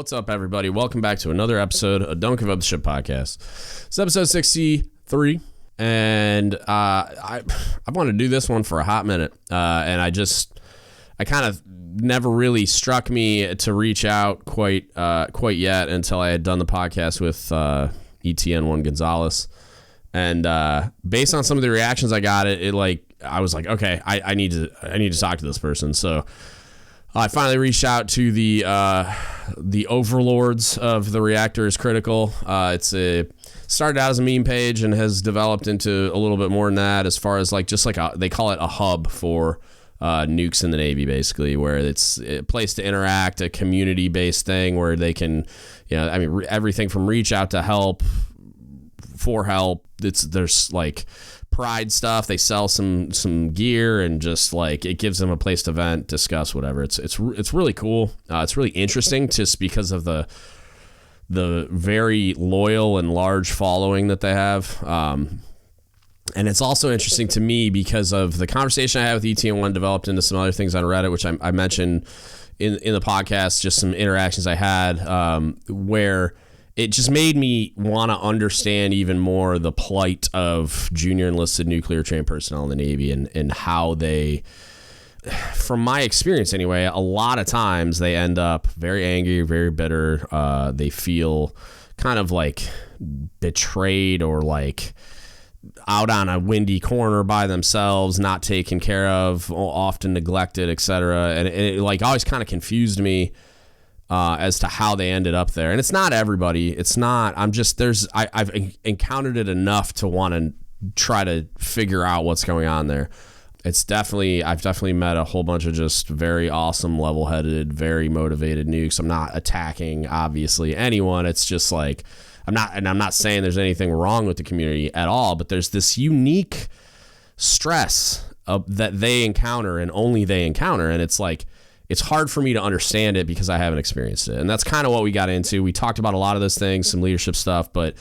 What's up, everybody? Welcome back to another episode of Don't Give Up the Ship podcast. It's episode 63, and I want to do this one for a hot minute, and I kind of never really struck me to reach out quite yet until I had done the podcast with ETN1 Gonzalez, and based on some of the reactions I got, I was like, okay, I need to talk to this person, so. I finally reached out to the overlords of the Reactor Is Critical. Started out as a meme page and has developed into a little bit more than that, as far as they call it a hub for nukes in the Navy, basically, where it's a place to interact, a community-based thing where they can, everything from reach out to help, for help. There's pride stuff. They sell some gear and just it gives them a place to vent, discuss, whatever. It's really cool. It's really interesting just because of the very loyal and large following that they have. And it's also interesting to me because of the conversation I had with ETN1 developed into some other things on Reddit, which I mentioned in the podcast, just some interactions I had where it just made me want to understand even more the plight of junior enlisted nuclear trained personnel in the Navy and how they, from my experience anyway, a lot of times they end up very angry, very bitter. They feel kind of betrayed or out on a windy corner by themselves, not taken care of, often neglected, etc. And it always kind of confused me as to how they ended up there. And it's not everybody. It's not, I've encountered it enough to want to try to figure out what's going on there. I've definitely met a whole bunch of just very awesome, level-headed, very motivated nukes. I'm not attacking, obviously, anyone. It's just I'm not saying there's anything wrong with the community at all, but there's this unique stress that they encounter and only they encounter. And it's hard for me to understand it because I haven't experienced it. And that's kind of what we got into. We talked about a lot of those things, some leadership stuff, but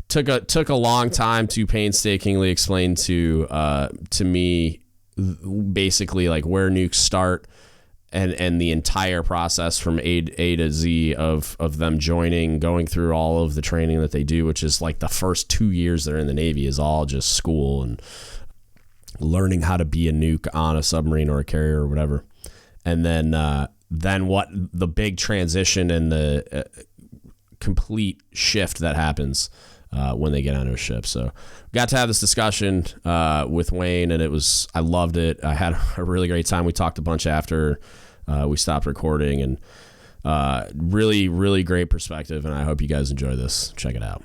took a long time to painstakingly explain to me basically where nukes start and the entire process from A to Z of them joining, going through all of the training that they do, which is the first 2 years they're in the Navy is all just school and learning how to be a nuke on a submarine or a carrier or whatever. And then what the big transition and the complete shift that happens when they get onto a ship. So we got to have this discussion with Wayne, and I loved it. I had a really great time. We talked a bunch after we stopped recording, and really, really great perspective. And I hope you guys enjoy this. Check it out.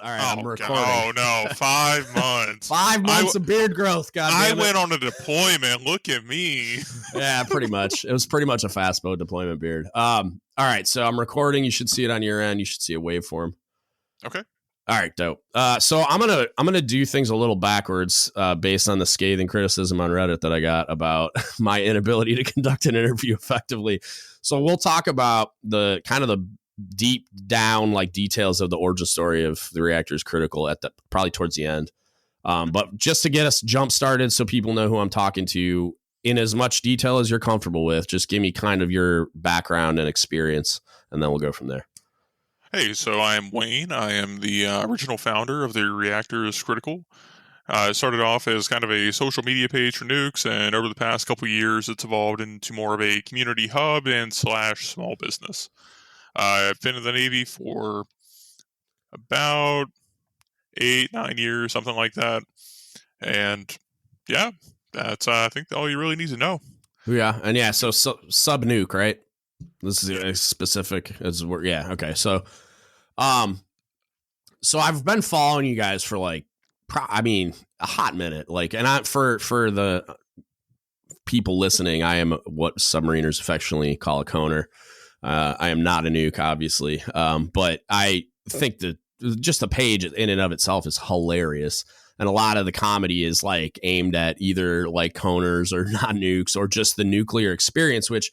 All right, I'm recording. Oh no, 5 months. 5 months of beard growth. I went on a deployment. Look at me. Yeah, pretty much. It was pretty much a fast mode deployment beard. All right, so I'm recording. You should see it on your end. You should see a waveform. Okay. All right, dope. So I'm gonna do things a little backwards based on the scathing criticism on Reddit that I got about my inability to conduct an interview effectively. So we'll talk about the kind of the deep down details of the origin story of the Reactor Is Critical probably towards the end. But just to get us jump started so people know who I'm talking to in as much detail as you're comfortable with, just give me kind of your background and experience, and then we'll go from there. Hey, so I am Wayne. I am the original founder of the Reactor Is Critical. It started off as kind of a social media page for nukes, and over the past couple of years, it's evolved into more of a community hub and / small business. I've been in the Navy for about 8-9 years, something like that. And yeah, that's I think all you really need to know. Yeah, and yeah, so sub nuke, right? This is a specific yeah, okay. So I've been following you guys for a hot minute. And for the people listening, I am what submariners affectionately call a coner. I am not a nuke, obviously, but I think that just the page in and of itself is hilarious. And a lot of the comedy is aimed at either coners or not nukes or just the nuclear experience, which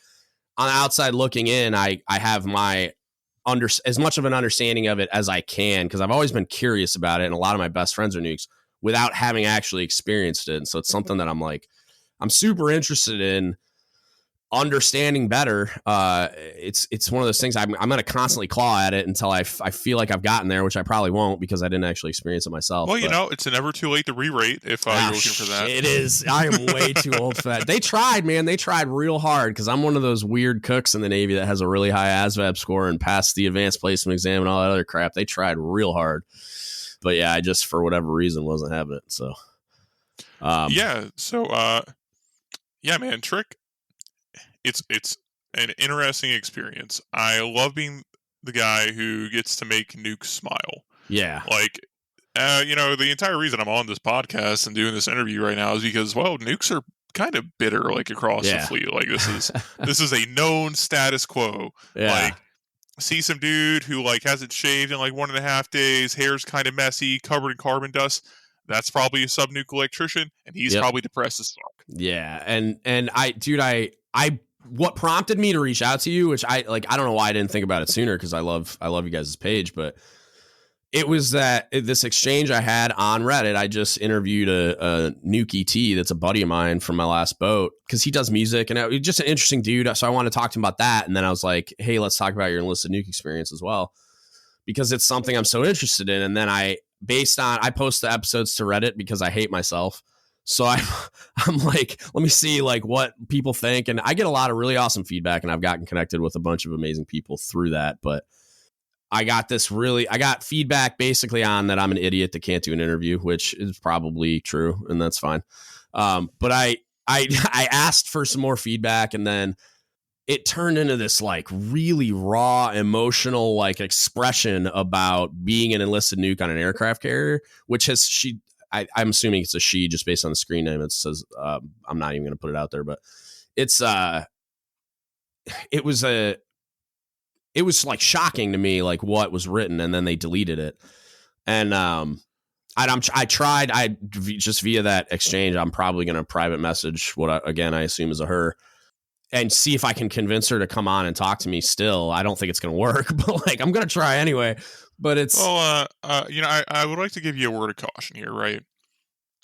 on the outside looking in, I have my as much of an understanding of it as I can, because I've always been curious about it. And a lot of my best friends are nukes without having actually experienced it. And so it's something that I'm super interested in understanding better, it's one of those things I'm going to constantly claw at it until I feel like I've gotten there, which I probably won't because I didn't actually experience it myself. Well, it's never too late to re-rate if you're looking for that. It is. I am way too old for that. They tried, man. They tried real hard because I'm one of those weird cooks in the Navy that has a really high ASVAB score and passed the advanced placement exam and all that other crap. They tried real hard. But yeah, I just, for whatever reason, wasn't having it. So, yeah, man, TRIC. It's an interesting experience. I love being the guy who gets to make nukes smile. Yeah. Like, the entire reason I'm on this podcast and doing this interview right now is because, well, nukes are kind of bitter, like, across the fleet. Like, this is a known status quo. Yeah. Like, see some dude who, like, hasn't shaved in, like, 1.5 days, hair's kind of messy, covered in carbon dust. That's probably a sub-nuke electrician, and he's probably depressed as fuck. Yeah, and I what prompted me to reach out to you, which I don't know why I didn't think about it sooner because I love you guys' page, but it was that this exchange I had on Reddit. I just interviewed a nuke ET that's a buddy of mine from my last boat because he does music and he's just an interesting dude. So I wanted to talk to him about that, and then I was like, hey, let's talk about your enlisted nuke experience as well because it's something I'm so interested in. And then I post the episodes to Reddit because I hate myself. So I'm like, let me see like what people think. And I get a lot of really awesome feedback and I've gotten connected with a bunch of amazing people through that. But I got feedback basically on that I'm an idiot that can't do an interview, which is probably true. And that's fine. But I asked for some more feedback and then it turned into this like really raw emotional like expression about being an enlisted nuke on an aircraft carrier, which I'm assuming it's a she just based on the screen name. It says, I'm not even going to put it out there, but it was like shocking to me, like what was written, and then they deleted it. And I tried just via that exchange. I'm probably going to private message what I assume is a her, and see if I can convince her to come on and talk to me. Still, I don't think it's going to work, but like I'm going to try anyway. But it's I would like to give you a word of caution here, right?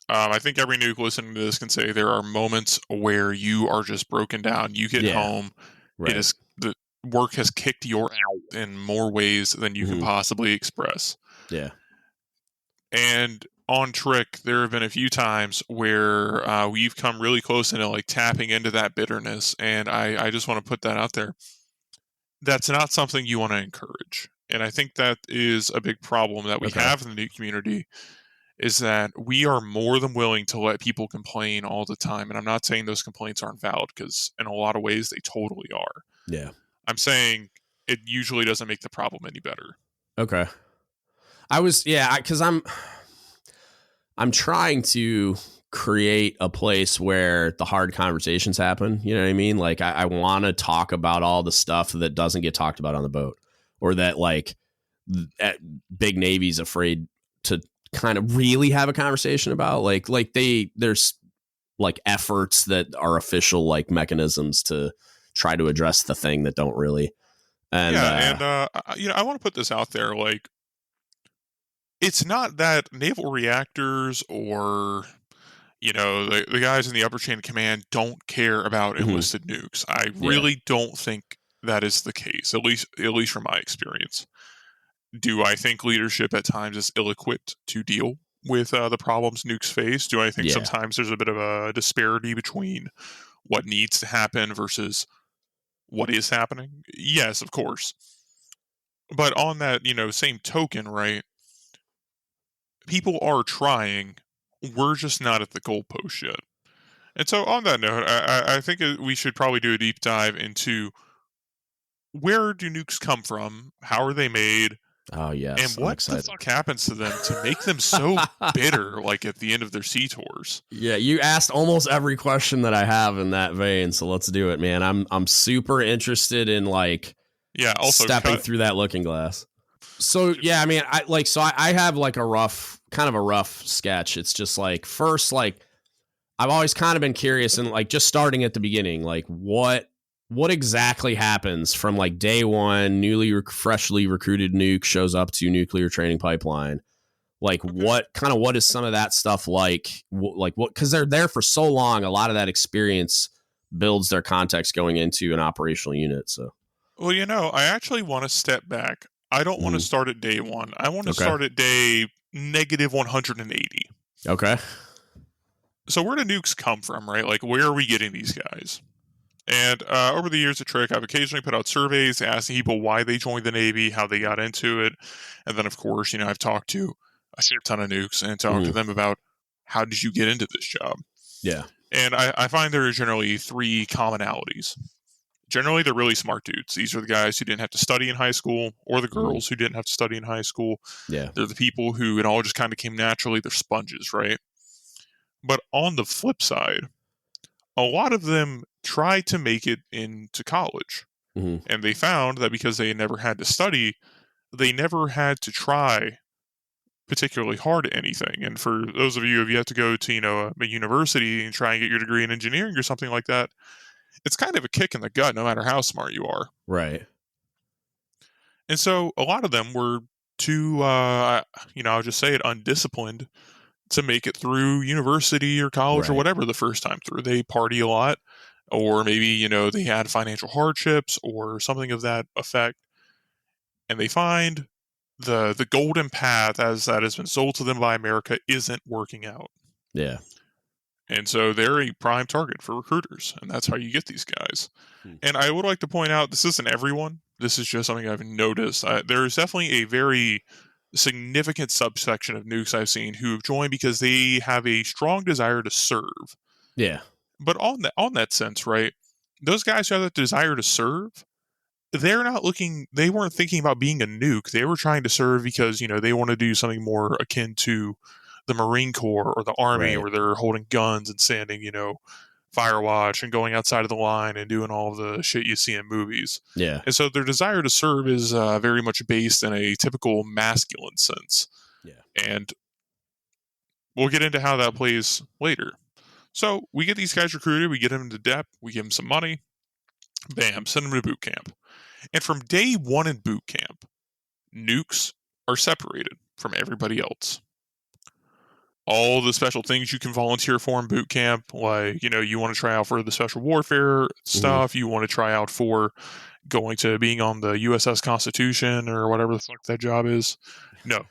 I think every nuke listening to this can say there are moments where you are just broken down. You get home, right. It is the work has kicked your out in more ways than you can possibly express. Yeah, and on TRIC, there have been a few times where we've come really close into like tapping into that bitterness, and I just want to put that out there. That's not something you want to encourage. And I think that is a big problem that we have in the nuke community, is that we are more than willing to let people complain all the time. And I'm not saying those complaints aren't valid, because in a lot of ways they totally are. Yeah. I'm saying it usually doesn't make the problem any better. Okay. Because I'm trying to create a place where the hard conversations happen. You know what I mean? Like I want to talk about all the stuff that doesn't get talked about on the boat, or that like big Navy's afraid to kind of really have a conversation about. Like there's like efforts that are official like mechanisms to try to address the thing that don't really. And I want to put this out there. Like, it's not that naval reactors or the guys in the upper chain of command don't care about enlisted nukes. I really don't think that is the case, at least from my experience. Do I think leadership at times is ill-equipped to deal with the problems nukes face? Do I think sometimes there's a bit of a disparity between what needs to happen versus what is happening? Yes, of course. But on that, same token, right? People are trying. We're just not at the goalpost yet. And so on that note, I think we should probably do a deep dive into where do nukes come from? How are they made? Oh, yes. And what the fuck happens to them to make them so bitter, like at the end of their sea tours? Yeah, you asked almost every question that I have in that vein, so let's do it, man. I'm super interested in also stepping through that looking glass. So yeah, I mean, I have like a rough sketch. It's just like, first, like I've always kind of been curious, and like just starting at the beginning, like what exactly happens from like day one, freshly recruited nuke shows up to nuclear training pipeline. Like what is some of that stuff like what, because they're there for so long, a lot of that experience builds their context going into an operational unit. So, Well, I actually want to step back. I don't want to start at day one. I want to start at day negative 180. Okay. So where do nukes come from, right? Like, where are we getting these guys? And over the years at TRIC, I've occasionally put out surveys asking people why they joined the Navy, how they got into it. And then, of course, I've talked to a shit ton of nukes and talked to them about how did you get into this job? Yeah. And I find there are generally three commonalities. Generally, they're really smart dudes. These are the guys who didn't have to study in high school, or the girls who didn't have to study in high school. Yeah. They're the people who it all just kind of came naturally. They're sponges, right? But on the flip side, a lot of them tried to make it into college. And they found that because they never had to study, they never had to try particularly hard at anything. And for those of you who have yet to go to, a university and try and get your degree in engineering or something like that, it's kind of a kick in the gut no matter how smart you are. Right. And so a lot of them were too, I'll just say it, undisciplined to make it through university or college or whatever the first time through. They party a lot, or maybe, they had financial hardships or something of that effect. And they find the golden path as that has been sold to them by America isn't working out. Yeah. And so they're a prime target for recruiters, and that's how you get these guys. And I would like to point out, this isn't everyone. This is just something I've noticed. There is definitely a very significant subsection of nukes I've seen who have joined because they have a strong desire to serve. Yeah. But on that sense, right, those guys who have that desire to serve, they weren't thinking about being a nuke. They were trying to serve because, they want to do something more akin to the Marine Corps or the Army, where they're holding guns and standing, fire watch and going outside of the line and doing all of the shit you see in movies. Yeah. And so their desire to serve is very much based in a typical masculine sense. Yeah. And we'll get into how that plays later. So we get these guys recruited, we get them into depth, we give them some money, bam, send them to boot camp. And from day one in boot camp, nukes are separated from everybody else. All the special things you can volunteer for in boot camp, like, you want to try out for the special warfare stuff, you want to try out for going to being on the USS Constitution or whatever the fuck that job is. No,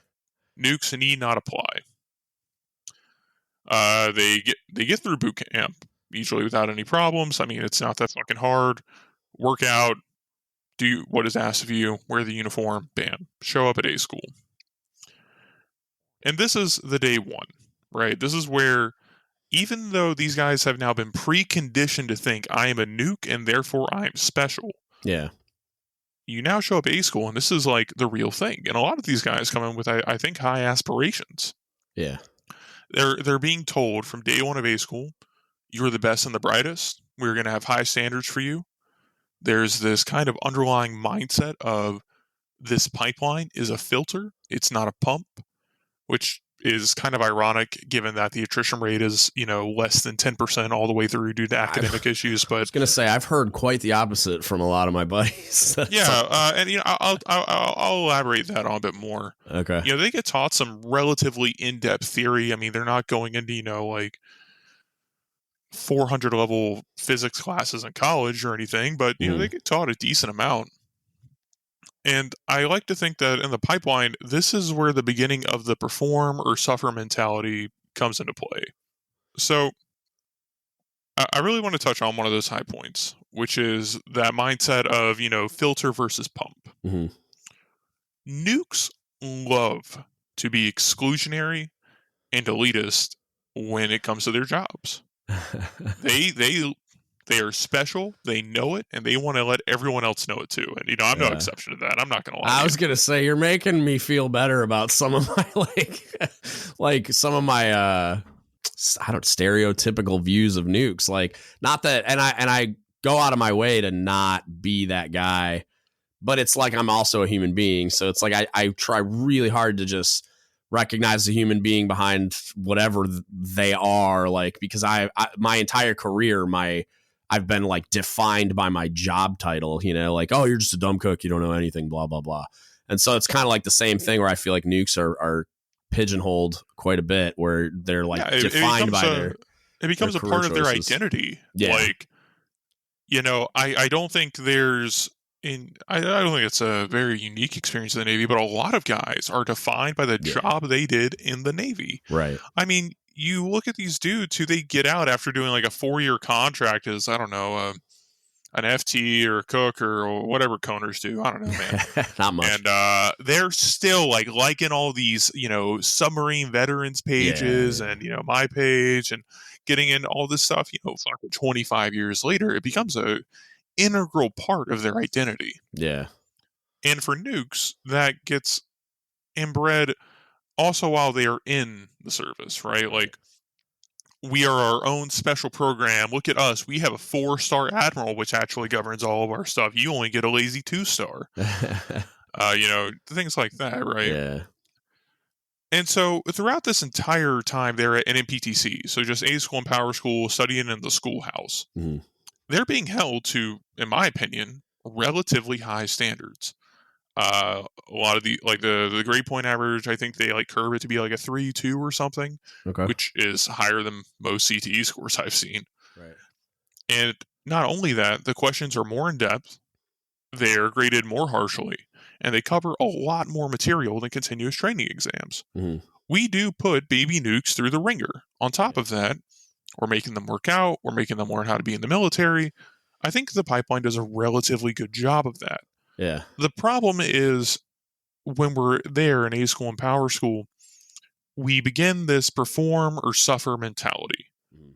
nukes need not apply. They get through boot camp usually without any problems. I mean, it's not that fucking hard. Work out, do what is asked of you, wear the uniform, bam, show up at A school. And this is the day one, right? This is where, even though these guys have now been preconditioned to think I am a nuke and therefore I am special. Yeah. You now show up at A school and this is like the real thing. And a lot of these guys come in with, I think, high aspirations. Yeah. They're being told from day one of A school, you're the best and the brightest. We're going to have high standards for you. There's this kind of underlying mindset of this pipeline is a filter. It's not a pump, which is kind of ironic given that the attrition rate is, less than 10% all the way through due to academic issues. But I was going to say, I've heard quite the opposite from a lot of my buddies. Yeah. And, I'll elaborate that on a bit more. Okay. They get taught some relatively in-depth theory. I mean, they're not going into, like 400 level physics classes in college or anything, but, they get taught a decent amount. And I like to think that in the pipeline, this is where the beginning of the perform or suffer mentality comes into play. So I really want to touch on one of those high points, which is that mindset of, filter versus pump. Nukes love to be exclusionary and elitist when it comes to their jobs. They are special, they know it, and they want to let everyone else know it too. And, I'm no exception to that. I'm not going to lie. I was going to say, you're making me feel better about some of my, some of my, stereotypical views of nukes. Like, not that, and I go out of my way to not be that guy, but it's like I'm also a human being. So it's like I try really hard to just recognize the human being behind whatever they are, like, because I my entire career, I've been like defined by my job title, like, oh, you're just a dumb cook, you don't know anything, blah, blah, blah. And so it's kind of like the same thing where I feel like nukes are pigeonholed quite a bit, where they're like defined by it becomes a part of their identity. Yeah. Like, I don't think I don't think it's a very unique experience in the Navy, but a lot of guys are defined by the Yeah. job they did in the Navy. Right. I mean, you look at these dudes who they get out after doing like a 4-year contract as, I don't know, an FT or a cook or whatever coners do. I don't know, man. Not much. And they're still like liking all these, submarine veterans pages Yeah. and, my page and getting into all this stuff, fucking 25 years later, it becomes a integral part of their identity. Yeah. And for nukes, that gets inbred also while they are in the service, right? Like, we are our own special program. Look at us. We have a 4-star admiral, which actually governs all of our stuff. You only get a lazy 2-star. Things like that, right? Yeah. And so throughout this entire time, they're at NMPTC, so just A school and power school, studying in the schoolhouse. Mm-hmm. They're being held to, in my opinion, relatively high standards. A lot of the grade point average, I think they like curve it to be like a 3.2 or something, Okay. which is higher than most CTE scores I've seen. Right. And not only that, the questions are more in depth, they're graded more harshly, and they cover a lot more material than continuous training exams. Mm-hmm. We do put baby nukes through the ringer. On top of that, we're making them work out, we're making them learn how to be in the military. I think the pipeline does a relatively good job of that. Yeah. The problem is when we're there in A school and power school, we begin this perform or suffer mentality. Mm-hmm.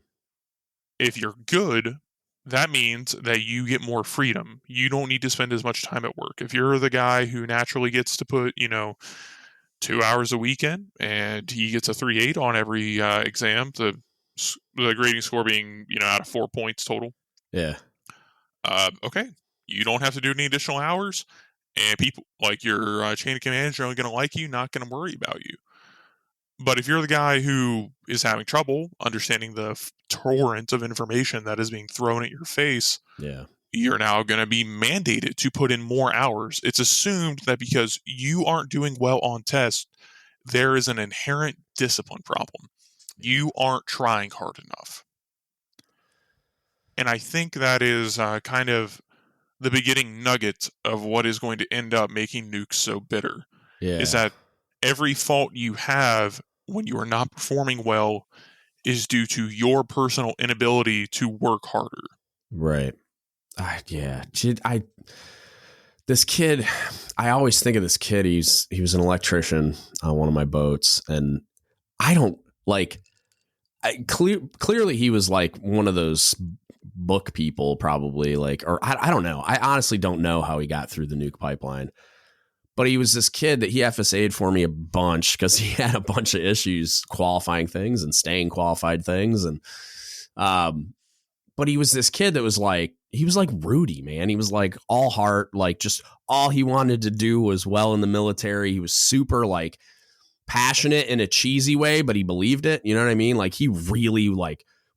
If you're good, that means that you get more freedom. You don't need to spend as much time at work. If you're the guy who naturally gets to put, 2 hours a week in and he gets a 3.8 on every exam, the grading score being, out of 4 points total. Yeah. Okay. You don't have to do any additional hours, and people like your chain of command are only going to like you, not going to worry about you. But if you're the guy who is having trouble understanding the torrent of information that is being thrown at your face, Yeah. you're now going to be mandated to put in more hours. It's assumed that because you aren't doing well on tests, there is an inherent discipline problem. You aren't trying hard enough. And I think that is kind of the beginning nugget of what is going to end up making nukes so bitter. Yeah. Is that every fault you have when you are not performing well is due to your personal inability to work harder. Right. Yeah. This kid, I always think of this kid. He was an electrician on one of my boats, and I don't like. Clearly, he was like one of those book people, probably or I don't know. I honestly don't know how he got through the nuke pipeline. But he was this kid that he FSA'd for me a bunch because he had a bunch of issues qualifying things and staying qualified things. And, but he was this kid that was he was like Rudy, man. He was like all heart, just all he wanted to do was well in the military. He was super passionate in a cheesy way, but he believed it. You know what I mean? He really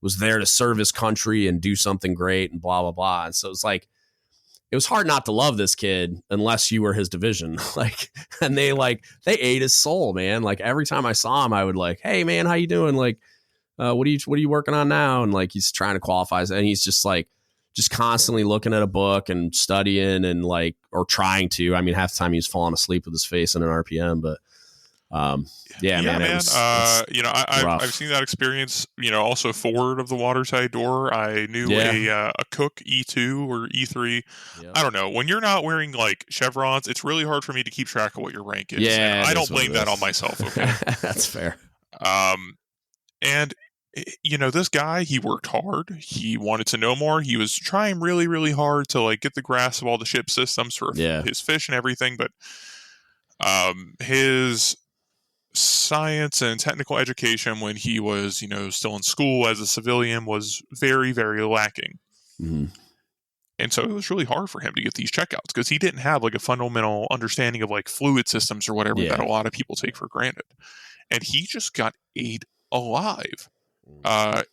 was there to serve his country and do something great and blah, blah, blah. And so it's it was hard not to love this kid unless you were his division. And they ate his soul, man. Every time I saw him, I would hey man, how you doing? What are you working on now? And he's trying to qualify, and he's just constantly looking at a book and studying and or trying to. I mean, half the time he was falling asleep with his face in an RPM, but yeah, man. I've seen that experience. Also forward of the watertight door, I knew a cook E2 or E3. Yep. I don't know. When you're not wearing chevrons, it's really hard for me to keep track of what your rank is. Yeah, I don't blame that on myself. Okay, that's fair. And this guy, he worked hard. He wanted to know more. He was trying really, really hard to get the grasp of all the ship systems for his fish and everything. But his science and technical education when he was, still in school as a civilian was very, very lacking. Mm-hmm. And so it was really hard for him to get these checkouts because he didn't have a fundamental understanding of fluid systems or whatever that a lot of people take for granted. And he just got ate alive. I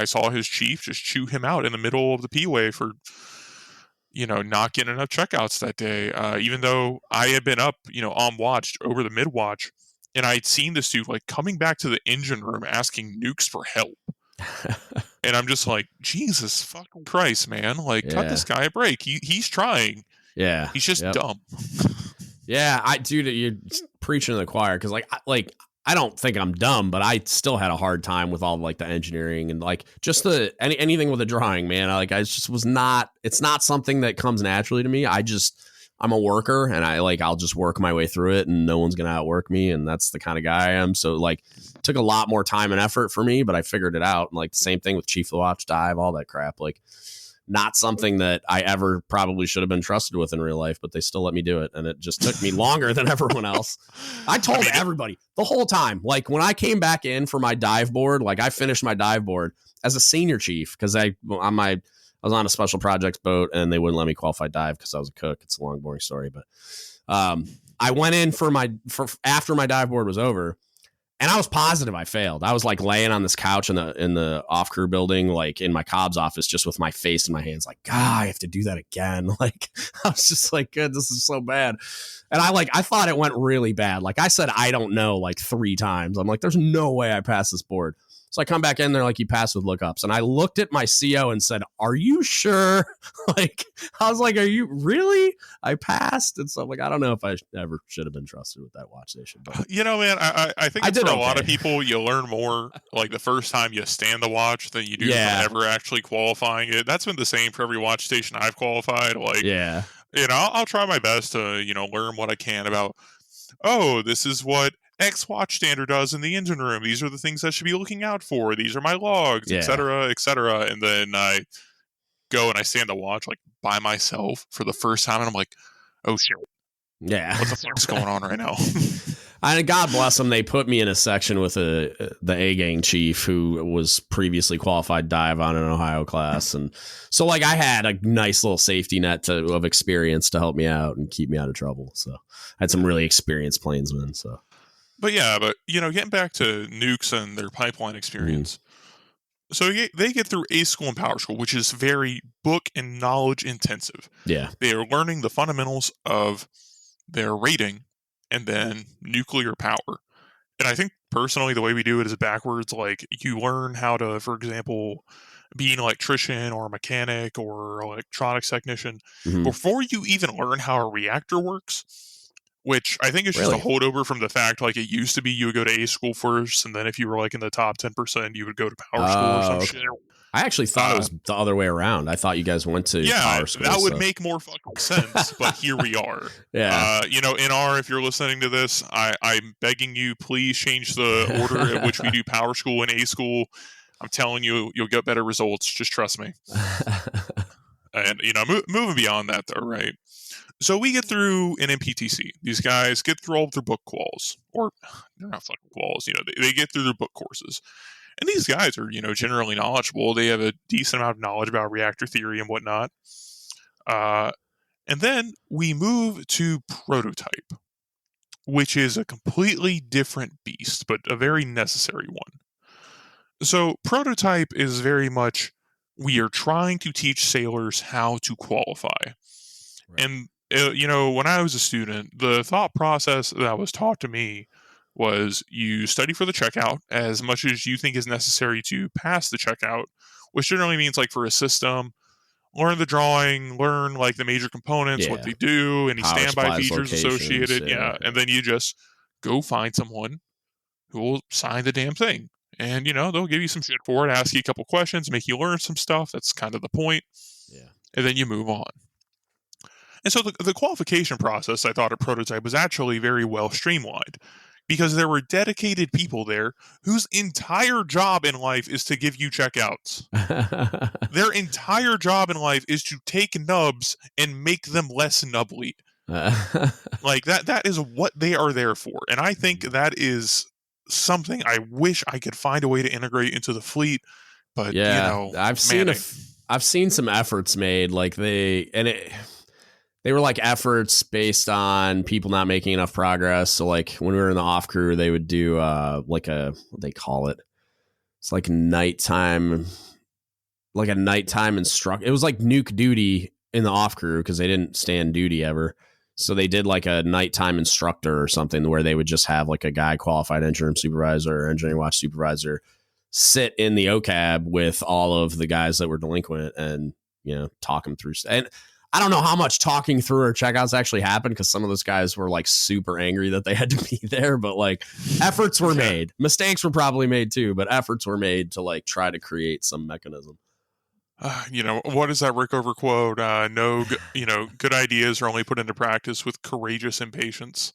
saw his chief just chew him out in the middle of the P-way for not getting enough checkouts that day, even though I had been up, on watch over the mid-watch, and I'd seen this dude coming back to the engine room asking nukes for help. And I'm just like, Jesus fucking Christ, man. Like, cut this guy a break. He's trying. Yeah. He's just dumb. Yeah, dude, you're preaching to the choir because I don't think I'm dumb, but I still had a hard time with all like the engineering and like just anything with the drawing, man. I just was not. It's not something that comes naturally to me. I'm a worker, and I'll just work my way through it, and no one's gonna outwork me, and that's the kind of guy I am. So like, it took a lot more time and effort for me, but I figured it out. And like the same thing with Chief of the Watch, dive, all that crap. Like, not something that I ever probably should have been trusted with in real life, but they still let me do it. And it just took me longer than everyone else. I told everybody the whole time, like when I came back in for my dive board, like I finished my dive board as a senior chief because I was on a special projects boat and they wouldn't let me qualify dive because I was a cook. It's a long, boring story, but I went in for after my dive board was over. And I was positive I failed. I was like laying on this couch in the off crew building, like in my Cobb's office, just with my face in my hands, like, God, I have to do that again. Like, I was just like, good, this is so bad. And I thought it went really bad. Like I said, I don't know, like 3 times. I'm like, there's no way I passed this board. So I come back in there, like, you passed with lookups. And I looked at my CO and said, are you sure? Like, I was like, are you really? I passed. And so I'm like, I don't know if I ever should have been trusted with that watch station. But you know, man, I think for a lot of people, you learn more like the first time you stand the watch than you do from ever actually qualifying it. That's been the same for every watch station I've qualified. Like, you know, I'll try my best to, you know, learn what I can about, this is what X watch standard does in the engine room. These are the things I should be looking out for. These are my logs, etc., etc. And then I go and I stand the watch like by myself for the first time, and I'm like, oh shit, what the fuck's going on right now? And God bless them, they put me in a section with the A gang chief who was previously qualified dive on an Ohio class, and so like I had a nice little safety net of experience to help me out and keep me out of trouble. So I had some really experienced plainsmen. So. But you know, getting back to nukes and their pipeline experience. So they get through A school and power school, which is very book and knowledge intensive. Yeah. They are learning the fundamentals of their rating and then nuclear power. And I think personally, the way we do it is backwards. Like you learn how to, for example, be an electrician or a mechanic or electronics technician before you even learn how a reactor works. Which I think is just a holdover from the fact, like, it used to be you would go to A school first, and then if you were, like, in the top 10%, you would go to power school or some shit. I actually thought it was the other way around. I thought you guys went to power school. Yeah, that would make more fucking sense, but here we are. You know, if you're listening to this, I'm begging you, please change the order at which we do power school and A school. I'm telling you, you'll get better results. Just trust me. And, you know, moving beyond that, though, right? So we get through an MPTC. These guys get through all of their book quals. Or, they're not fucking quals. You know, they get through their book courses. And these guys are, you know, generally knowledgeable. They have a decent amount of knowledge about reactor theory and whatnot. And then we move to prototype, which is a completely different beast, but a very necessary one. So prototype is very much, we are trying to teach sailors how to qualify. Right. And you know, when I was a student, the thought process that was taught to me was you study for the checkout as much as you think is necessary to pass the checkout, which generally means like for a system, learn the drawing, learn like the major components, what they do, any standby features associated. And then you just go find someone who will sign the damn thing. And, you know, they'll give you some shit for it, ask you a couple questions, make you learn some stuff. That's kind of the point. Yeah. And then you move on. And so the qualification process, I thought, at Prototype was actually very well streamlined because there were dedicated people there whose entire job in life is to give you checkouts. Their entire job in life is to take nubs and make them less nubbly. Like that is what they are there for. And I think that is something I wish I could find a way to integrate into the fleet. But, you know, I've seen some efforts made, like they were like efforts based on people not making enough progress. So like when we were in the off crew, they would do like what they call it. It's like a nighttime instruct. It was like nuke duty in the off crew because they didn't stand duty ever. So they did like a nighttime instructor or something where they would just have like a guy qualified engineering supervisor or engineering watch supervisor sit in the OCAB with all of the guys that were delinquent and, talk them through. And I don't know how much talking through our checkouts actually happened, because some of those guys were like super angry that they had to be there, but like efforts were made. Mistakes were probably made too, but efforts were made to like try to create some mechanism. What is that Rickover quote? No, good ideas are only put into practice with courageous impatience.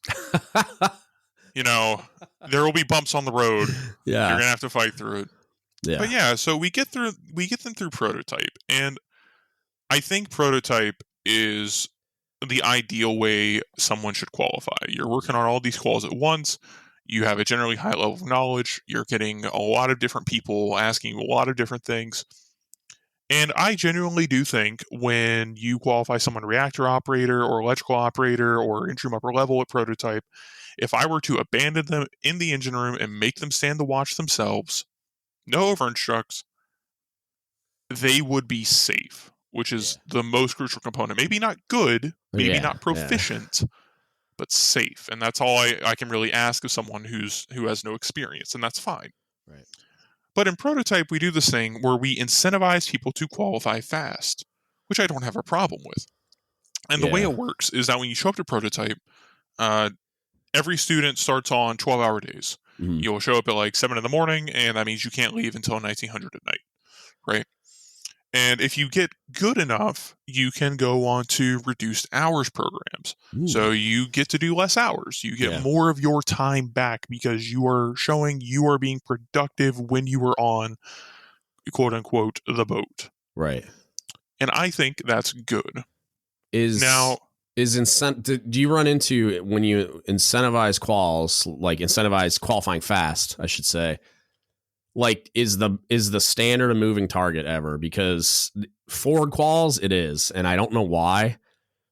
There will be bumps on the road. Yeah. You're going to have to fight through it. Yeah. But yeah, so we get them through prototype. And I think prototype is the ideal way someone should qualify. You're working on all these quals at once. You have a generally high level of knowledge. You're getting a lot of different people asking you a lot of different things. And I genuinely do think when you qualify someone reactor operator or electrical operator or interim upper level at prototype, if I were to abandon them in the engine room and make them stand to watch themselves, no over-instructs, they would be safe, which is the most crucial component. Maybe not good, maybe not proficient, but safe. And that's all I can really ask of someone who has no experience, and that's fine. Right. But in prototype, we do this thing where we incentivize people to qualify fast, which I don't have a problem with. And the way it works is that when you show up to prototype, every student starts on 12-hour days. Mm-hmm. You'll show up at like 7 in the morning, and that means you can't leave until 1900 at night, right? And if you get good enough, you can go on to reduced hours programs. Ooh. So you get to do less hours. You get more of your time back because you are showing you are being productive when you were on, quote unquote, the boat. Right. And I think that's good. Do you run into, when you incentivize quals, like incentivize qualifying fast, I should say, like is the standard a moving target ever? Because forward quals, it is, and I don't know why.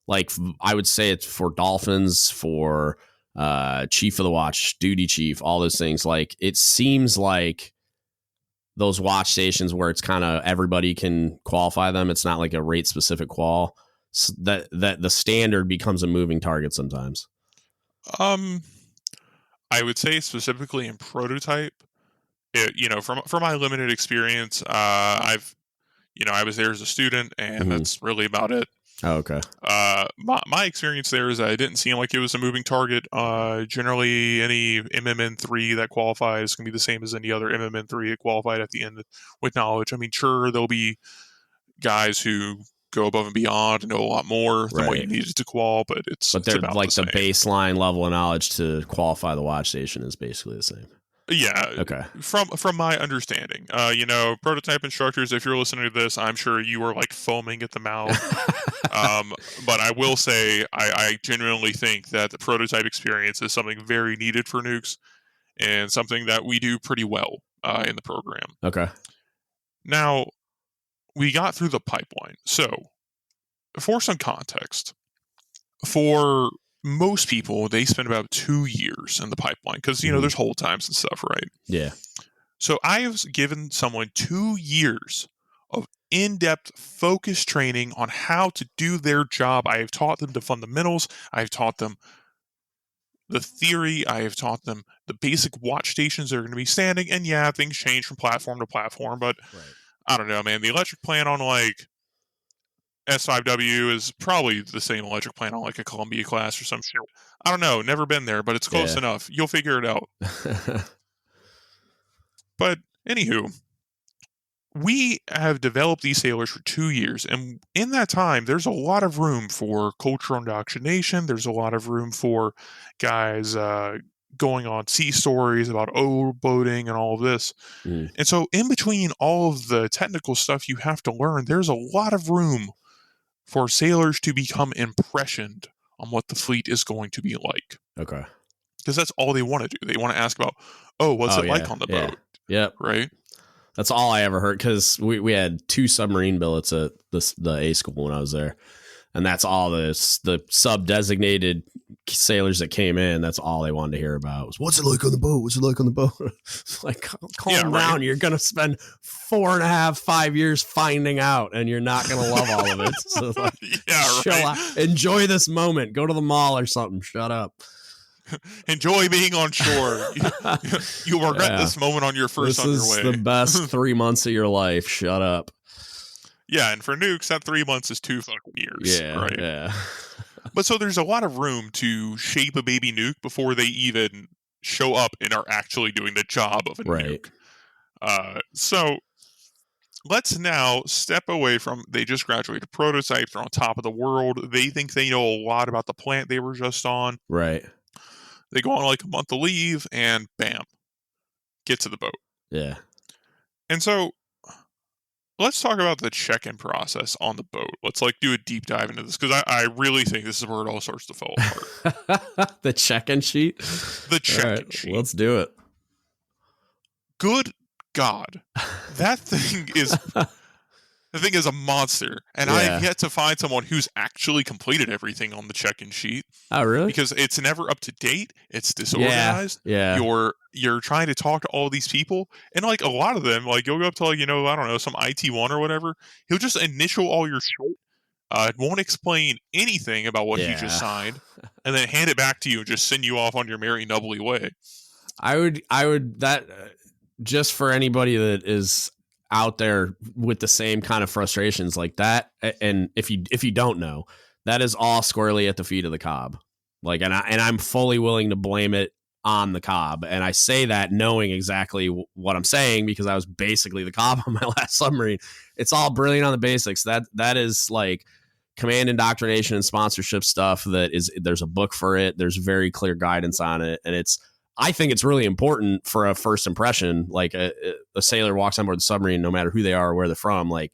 Like I would say it's for dolphins, for chief of the watch, duty chief, all those things. Like it seems like those watch stations where it's kind of everybody can qualify them. It's not like a rate specific qual. So that the standard becomes a moving target sometimes. I would say specifically in prototype. From my limited experience, I was there as a student, and that's really about it. Oh, okay. My experience there is that it didn't seem like it was a moving target. Generally, any MMN3 that qualified is going to be the same as any other MMN3 that qualified at the end with knowledge. I mean, sure, there'll be guys who go above and beyond and know a lot more than what you needed to qual, but they're like the baseline level of knowledge to qualify the watch station is basically the same. Yeah. Okay. From my understanding, prototype instructors, if you're listening to this, I'm sure you are like foaming at the mouth. But I will say, I genuinely think that the prototype experience is something very needed for nukes and something that we do pretty well in the program. Okay. Now, we got through the pipeline. So, for some context, for most people, they spend about 2 years in the pipeline because, there's hold times and stuff, right? Yeah. So I have given someone 2 years of in-depth focused training on how to do their job. I have taught them the fundamentals. I have taught them the theory. I have taught them the basic watch stations that are going to be standing. And yeah, things change from platform to platform, but I don't know, man. The electric plant on like S5W is probably the same electric plant on like a Columbia class or some shit. I don't know. Never been there, but it's close enough. You'll figure it out. But anywho, we have developed these sailors for 2 years. And in that time, there's a lot of room for cultural indoctrination. There's a lot of room for guys going on sea stories about boating and all of this. And so in between all of the technical stuff you have to learn, there's a lot of room for sailors to become impressioned on what the fleet is going to be like. Okay. Because that's all they want to do. They want to ask about, what's it like on the boat? Yep. Right? That's all I ever heard, because we had 2 submarine billets at the A school when I was there. And that's all the sub-designated sailors that came in. That's all they wanted to hear about was, what's it like on the boat? What's it like on the boat? Like, calm down. You're going to spend 4.5, 5 years finding out, and you're not going to love all of it. So, like, chill out. Enjoy this moment. Go to the mall or something. Shut up. Enjoy being on shore. You'll regret this moment on your first on your way. This is the best 3 months of your life. Shut up. Yeah, and for nukes, that 3 months is 2 fucking years. Yeah, right? yeah. But so there's a lot of room to shape a baby nuke before they even show up and are actually doing the job of a nuke. So let's now step away from they just graduated prototypes. They're on top of the world. They think they know a lot about the plant they were just on. Right. They go on like a month of leave and bam, get to the boat. Yeah. And so let's talk about the check-in process on the boat. Let's like do a deep dive into this because I really think this is where it all starts to fall apart. The check-in sheet? The check-in sheet. Let's do it. Good God. That thing is a monster. And I've yet to find someone who's actually completed everything on the check-in sheet. Oh, really? Because it's never up to date. It's disorganized. Yeah. You're trying to talk to all these people, and like a lot of them, like you'll go up to like, I don't know, some IT1 or whatever. He'll just initial all your shit. Won't explain anything about what he just signed, and then hand it back to you and just send you off on your merry nubbly way. I would that just for anybody that is out there with the same kind of frustrations like that, and if you don't know, that is all squarely at the feet of the Cobb. Like, and I'm fully willing to blame it on the Cobb, and I say that knowing exactly what I'm saying because I was basically the Cobb on my last submarine. It's all brilliant on the basics. That is like command indoctrination and sponsorship stuff. There's a book for it. There's very clear guidance on it, and I think it's really important for a first impression. Like a sailor walks on board the submarine, no matter who they are or where they're from. Like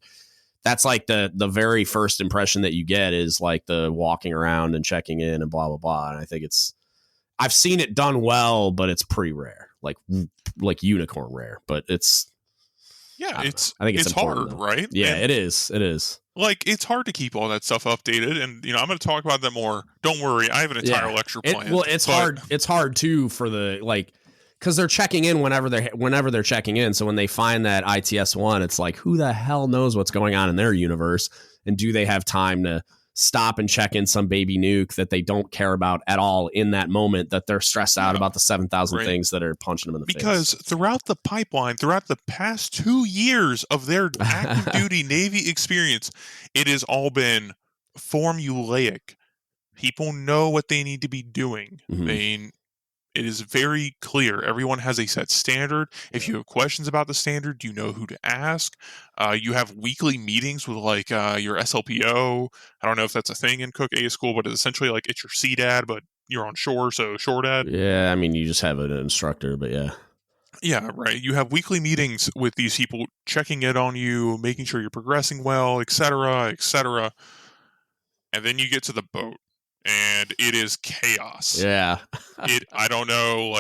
that's like the very first impression that you get is like the walking around and checking in and blah, blah, blah. And I think I've seen it done well, but it's pretty rare, like unicorn rare, but I think it's hard, though. Right? Yeah, and it is. Like, it's hard to keep all that stuff updated, and I'm going to talk about that more. Don't worry, I have an entire lecture planned. It's hard. It's hard too for because they're checking in whenever they're checking in. So when they find that ITS-1, it's like, who the hell knows what's going on in their universe, and do they have time to stop and check in some baby nuke that they don't care about at all in that moment, that they're stressed out about the 7,000 things that are punching them in the face. Because throughout the pipeline, throughout the past 2 years of their active duty Navy experience, it has all been formulaic. People know what they need to be doing. Mm-hmm. It is very clear. Everyone has a set standard. If you have questions about the standard, you know who to ask. You have weekly meetings with like your SLPO. I don't know if that's a thing in Cook A School, but it's essentially like it's your CDAD, but you're on shore, so shore dad. Yeah, I mean, you just have an instructor, but yeah. Yeah, right. You have weekly meetings with these people, checking in on you, making sure you're progressing well, etc., etc. And then you get to the boat. And it is chaos. Yeah. I don't know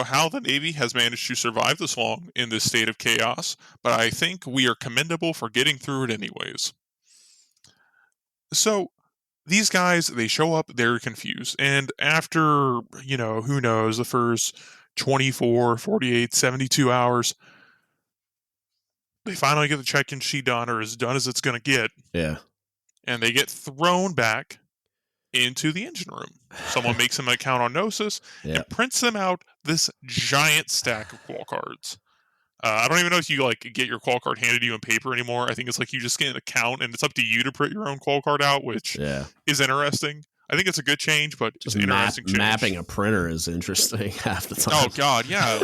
how the Navy has managed to survive this long in this state of chaos, but I think we are commendable for getting through it anyways. So these guys, they show up, they're confused. And after, who knows, the first 24, 48, 72 hours, they finally get the check-in sheet done, or as done as it's going to get. Yeah. And they get thrown back into the engine room. Someone makes them an account on Gnosis and prints them out this giant stack of qual cards. I don't even know if you get your qual card handed to you in paper anymore. I think it's like you just get an account and it's up to you to print your own qual card out, which is interesting. I think it's a good change, but just interesting change. Mapping a printer is interesting half the time. Oh God, yeah.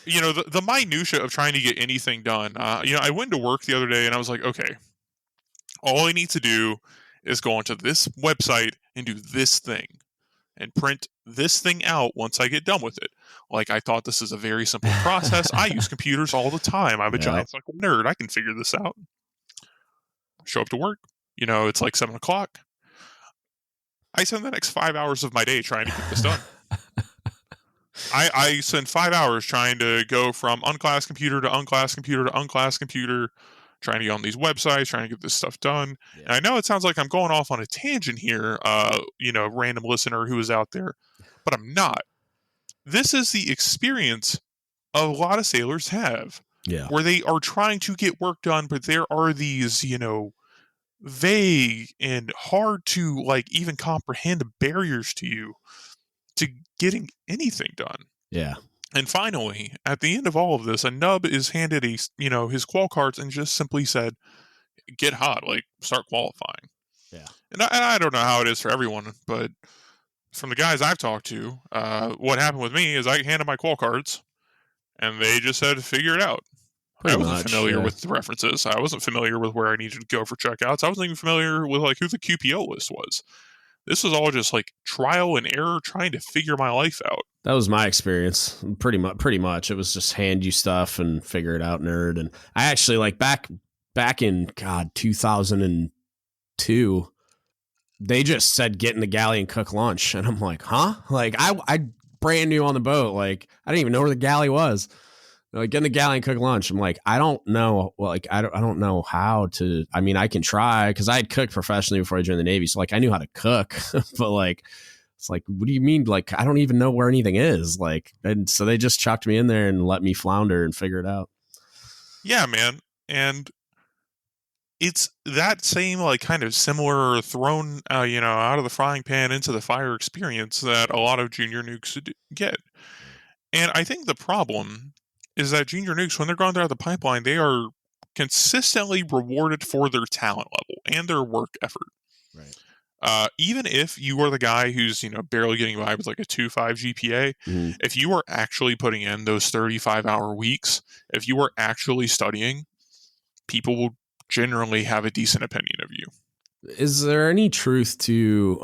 The minutia of trying to get anything done. I went to work the other day and I was like, okay, all I need to do is go onto this website and do this thing and print this thing out once I get done with it. Like, I thought this is a very simple process. I use computers all the time. I'm a giant fucking nerd. I can figure this out. Show up to work. It's like 7 o'clock. I spend the next 5 hours of my day trying to get this done. I spend 5 hours trying to go from unclassed computer to unclassed computer to unclassed computer, trying to get on these websites, trying to get this stuff done. Yeah. And I know it sounds like I'm going off on a tangent here, random listener who is out there, but I'm not. This is the experience a lot of sailors have, where they are trying to get work done, but there are these, vague and hard to like even comprehend barriers to you to getting anything done. Yeah. And finally, at the end of all of this, a nub is handed his qual cards and just simply said, "Get hot, like start qualifying." Yeah. And I don't know how it is for everyone, but from the guys I've talked to, what happened with me is I handed my qual cards, and they just said, "Figure it out." I wasn't familiar with the references. I wasn't familiar with where I needed to go for checkouts. I wasn't even familiar with like who the QPO list was. This was all just like trial and error, trying to figure my life out. That was my experience. Pretty much. It was just hand you stuff and figure it out, nerd. And I actually like back in 2002, they just said get in the galley and cook lunch, and I'm like, huh? Like I brand new on the boat. Like I didn't even know where the galley was. Like get in the galley and cook lunch. I'm like, I don't know. Like I don't know how to. I mean, I can try because I had cooked professionally before I joined the Navy, so like I knew how to cook. But like, it's like, what do you mean? Like I don't even know where anything is. Like, and so they just chucked me in there and let me flounder and figure it out. Yeah, man, and it's that same like kind of similar thrown out of the frying pan into the fire experience that a lot of junior nukes get. And I think the problem is that junior nukes, when they're going through the pipeline, they are consistently rewarded for their talent level and their work effort. Right. Even if you are the guy who's barely getting by with like a 2.5 GPA, if you are actually putting in those 35-hour weeks, if you are actually studying, people will generally have a decent opinion of you. Is there any truth to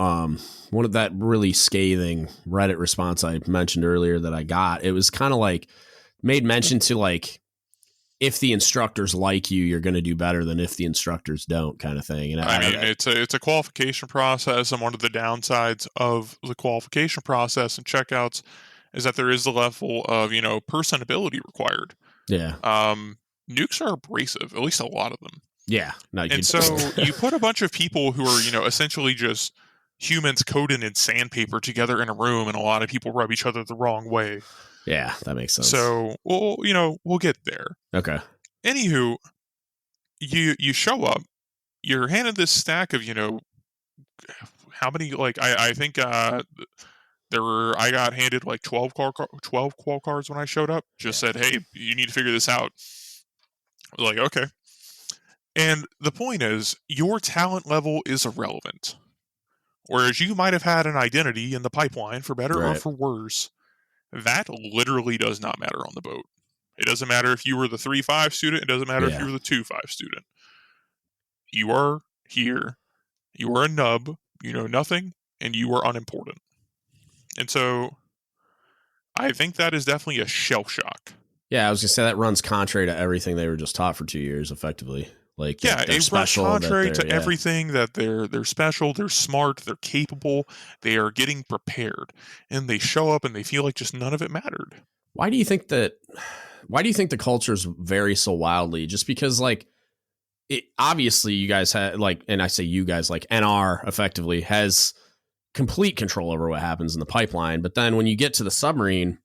one of that really scathing Reddit response I mentioned earlier that I got? It was kind of like made mention to like, if the instructors like you, you're going to do better than if the instructors don't, kind of thing. And I mean, it's a qualification process, and one of the downsides of the qualification process and checkouts is that there is the level of personability required. Yeah. Nukes are abrasive, at least a lot of them. Yeah. No, and so you put a bunch of people who are essentially just humans coded in sandpaper together in a room, and a lot of people rub each other the wrong way. Yeah, that makes sense. So, we'll get there. Okay. Anywho, you show up, you're handed this stack of, how many, like, I think I got handed like 12 qual cards when I showed up. Just said, hey, you need to figure this out. I was like, okay. And the point is, your talent level is irrelevant. Whereas you might have had an identity in the pipeline, for better or for worse. That literally does not matter on the boat. It doesn't matter if you were the 3.5 student. It doesn't matter if you were the 2.5 student. You are here. You are a nub. You know nothing, and you are unimportant. And so I think that is definitely a shell shock. Yeah, I was going to say that runs contrary to everything they were just taught for 2 years, effectively. Like, yeah, it runs contrary to everything that they're special, they're smart, they're capable, they are getting prepared, and they show up and they feel like just none of it mattered. Why do you think the cultures vary so wildly? Just because, like, it obviously you guys had, like, and I say you guys, like NR effectively has complete control over what happens in the pipeline. But then when you get to the submarine,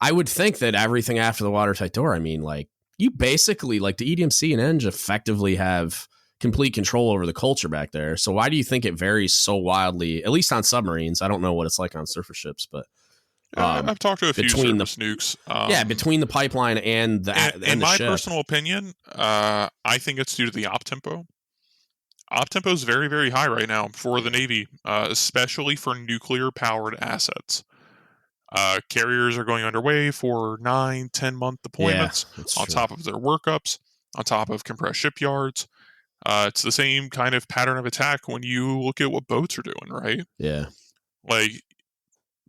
I would think that everything after the watertight door, I mean, like, you basically, like, the EDMC and Eng effectively have complete control over the culture back there. So why do you think it varies so wildly, at least on submarines? I don't know what it's like on surface ships, but I've talked to a few surface nukes. Between the pipeline and the in my ship. Personal opinion, I think it's due to the op tempo. Op tempo is very, very high right now for the Navy, especially for nuclear-powered assets. Carriers are going underway for 9-10 month deployments on top of their workups, on top of compressed shipyards. It's the same kind of pattern of attack when you look at what boats are doing, right? Yeah. Like,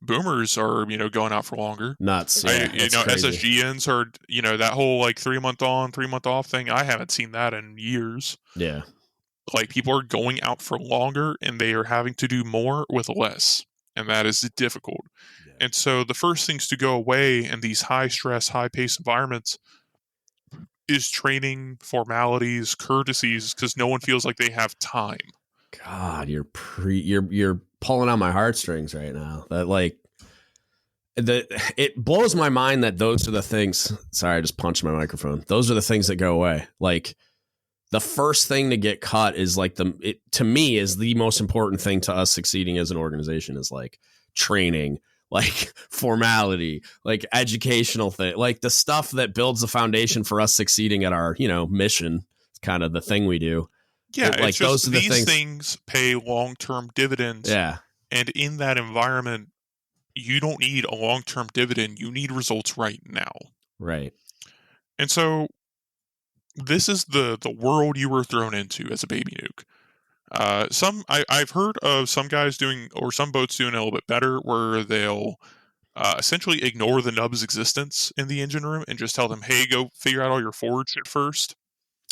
boomers are, going out for longer. Nuts. Yeah, SSGNs are, that whole like 3 month on, 3 month off thing. I haven't seen that in years. Yeah. Like, people are going out for longer and they are having to do more with less. And that is difficult. Yeah. And so the first things to go away in these high stress, high pace environments is training, formalities, courtesies, because no one feels like they have time. God, you're pulling on my heartstrings right now. That, like, it blows my mind that those are the things. Sorry, I just punched my microphone. Those are the things that go away. Like, the first thing to get cut is like to me is the most important thing to us succeeding as an organization is like training, like formality, like educational thing, like the stuff that builds the foundation for us succeeding at our, mission. It's kind of the thing we do. Yeah, like it's just those are the these things pay long-term dividends. Yeah. And in that environment, you don't need a long-term dividend. You need results right now. Right. And so this is the world you were thrown into as a baby nuke. I've heard of some guys doing, or some boats doing a little bit better, where they'll essentially ignore the nub's existence in the engine room and just tell them, "Hey, go figure out all your forward shit first.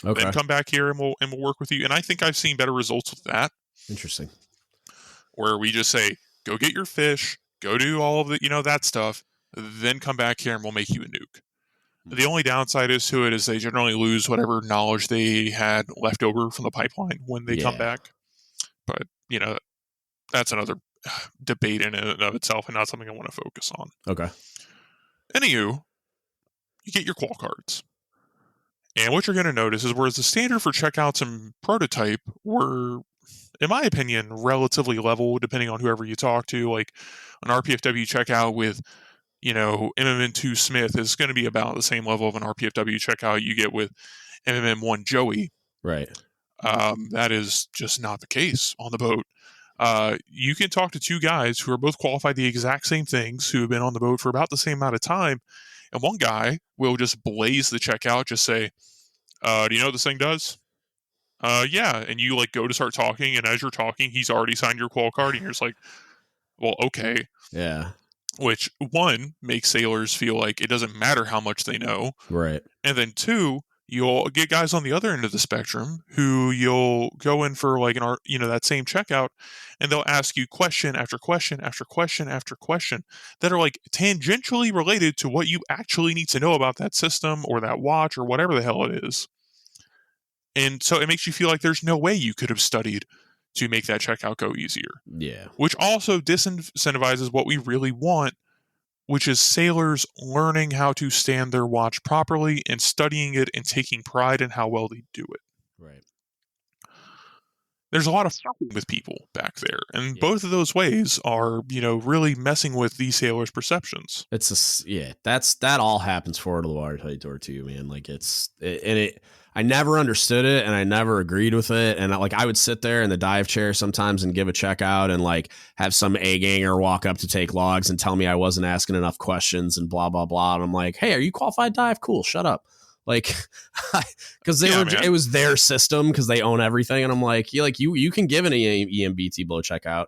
Okay. Then come back here and we'll work with you." And I think I've seen better results with that. Interesting. Where we just say, "Go get your fish, go do all of the that stuff, then come back here and we'll make you a nuke." The only downside to it is they generally lose whatever knowledge they had left over from the pipeline when they come back. But, that's another debate in and of itself and not something I want to focus on. Okay. Anywho, you get your qual cards. And what you're going to notice is whereas the standard for checkouts and prototype were, in my opinion, relatively level depending on whoever you talk to, like an RPFW checkout with MMN2 Smith is going to be about the same level of an RPFW checkout you get with MMN1 Joey. Right. That is just not the case on the boat. You can talk to two guys who are both qualified the exact same things, who have been on the boat for about the same amount of time, and one guy will just blaze the checkout, just say, "Do you know what this thing does?" Yeah. And you go to start talking, and as you're talking, he's already signed your qual card, and you're just like, well, okay. Yeah. Which, one, makes sailors feel like it doesn't matter how much they know. Right. And then two, you'll get guys on the other end of the spectrum who you'll go in for that same checkout, and they'll ask you question after question after question after question that are tangentially related to what you actually need to know about that system or that watch or whatever the hell it is. And so it makes you feel like there's no way you could have studied to make that checkout go easier. Yeah. Which also disincentivizes what we really want, which is sailors learning how to stand their watch properly and studying it and taking pride in how well they do it. Right. There's a lot of fucking with people back there, and both of those ways are, really messing with these sailors' perceptions. That all happens forward of the watertight door too, man. I never understood it, and I never agreed with it. And I would sit there in the dive chair sometimes and give a checkout, and have some A-ganger walk up to take logs and tell me I wasn't asking enough questions and blah blah blah. And I'm like, hey, are you qualified dive? Cool, shut up. Because it was their system because they own everything, and I'm like, you can give an EMBT blow checkout,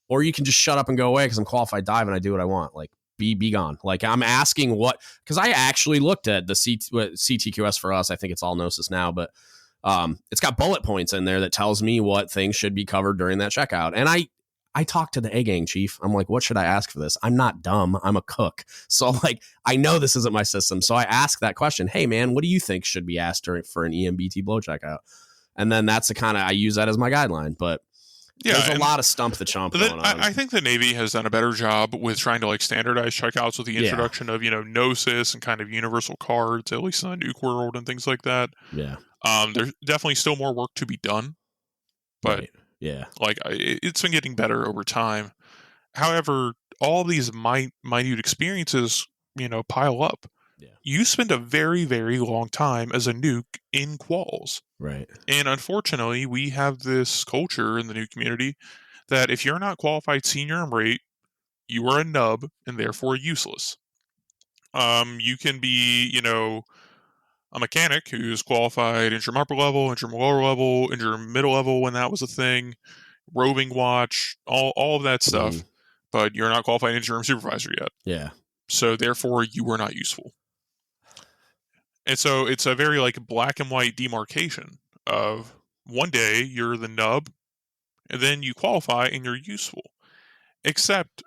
or you can just shut up and go away because I'm qualified dive and I do what I want. Be gone. I'm asking because I actually looked at the CTQS for us. I think it's all Gnosis now, but it's got bullet points in there that tells me what things should be covered during that checkout. And I talked to the A-gang chief. I'm like, what should I ask for this? I'm not dumb. I'm a cook. So I know this isn't my system. So I ask that question. Hey man, what do you think should be asked for an EMBT blow checkout? And then that's I use that as my guideline, but there's a lot of stump the chump going on. I think the Navy has done a better job with trying to standardize checkouts with the introduction of, Gnosis and kind of universal cards, at least in the nuke world and things like that. Yeah. There's definitely still more work to be done, but yeah, it's been getting better over time. However, all these minute experiences, pile up. Yeah. You spend a very, very long time as a nuke in quals. Right. And unfortunately, we have this culture in the nuke community that if you're not qualified senior and rate, you are a nub and therefore useless. You can be, a mechanic who's qualified interim upper level, interim lower level, interim middle level when that was a thing, roving watch, all of that stuff, but you're not qualified interim supervisor yet. Yeah. So therefore, you are not useful. And so it's a very black and white demarcation of one day you're the nub, and then you qualify and you're useful. Except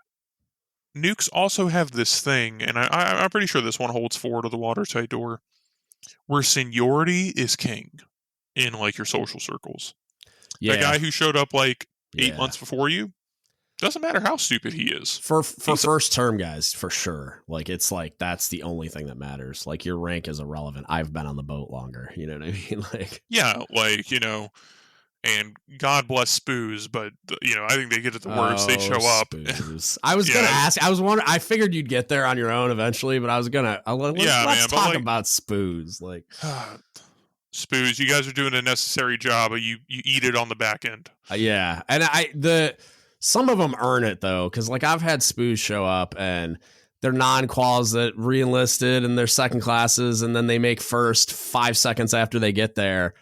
nukes also have this thing, and I'm pretty sure this one holds forward of the watertight door, where seniority is king in your social circles. Yeah. The guy who showed up 8 months before you, Doesn't matter how stupid he is. For first term guys, for sure. Like, it's like, that's the only thing that matters. Like, your rank is irrelevant. I've been on the boat longer. You know what I mean? Like, yeah, like, and God bless Spoos, but I think they get it the worst. They show up. Spoos. I was gonna ask. I was wondering. I figured you'd get there on your own eventually, but I was gonna. Let's talk about Spoos. Like, Spoos, you guys are doing a necessary job, but you eat it on the back end. Yeah, and some of them earn it though, because like I've had Spoos show up and they're non-quals that re-enlisted and they're second classes, and then they make first 5 seconds after they get there,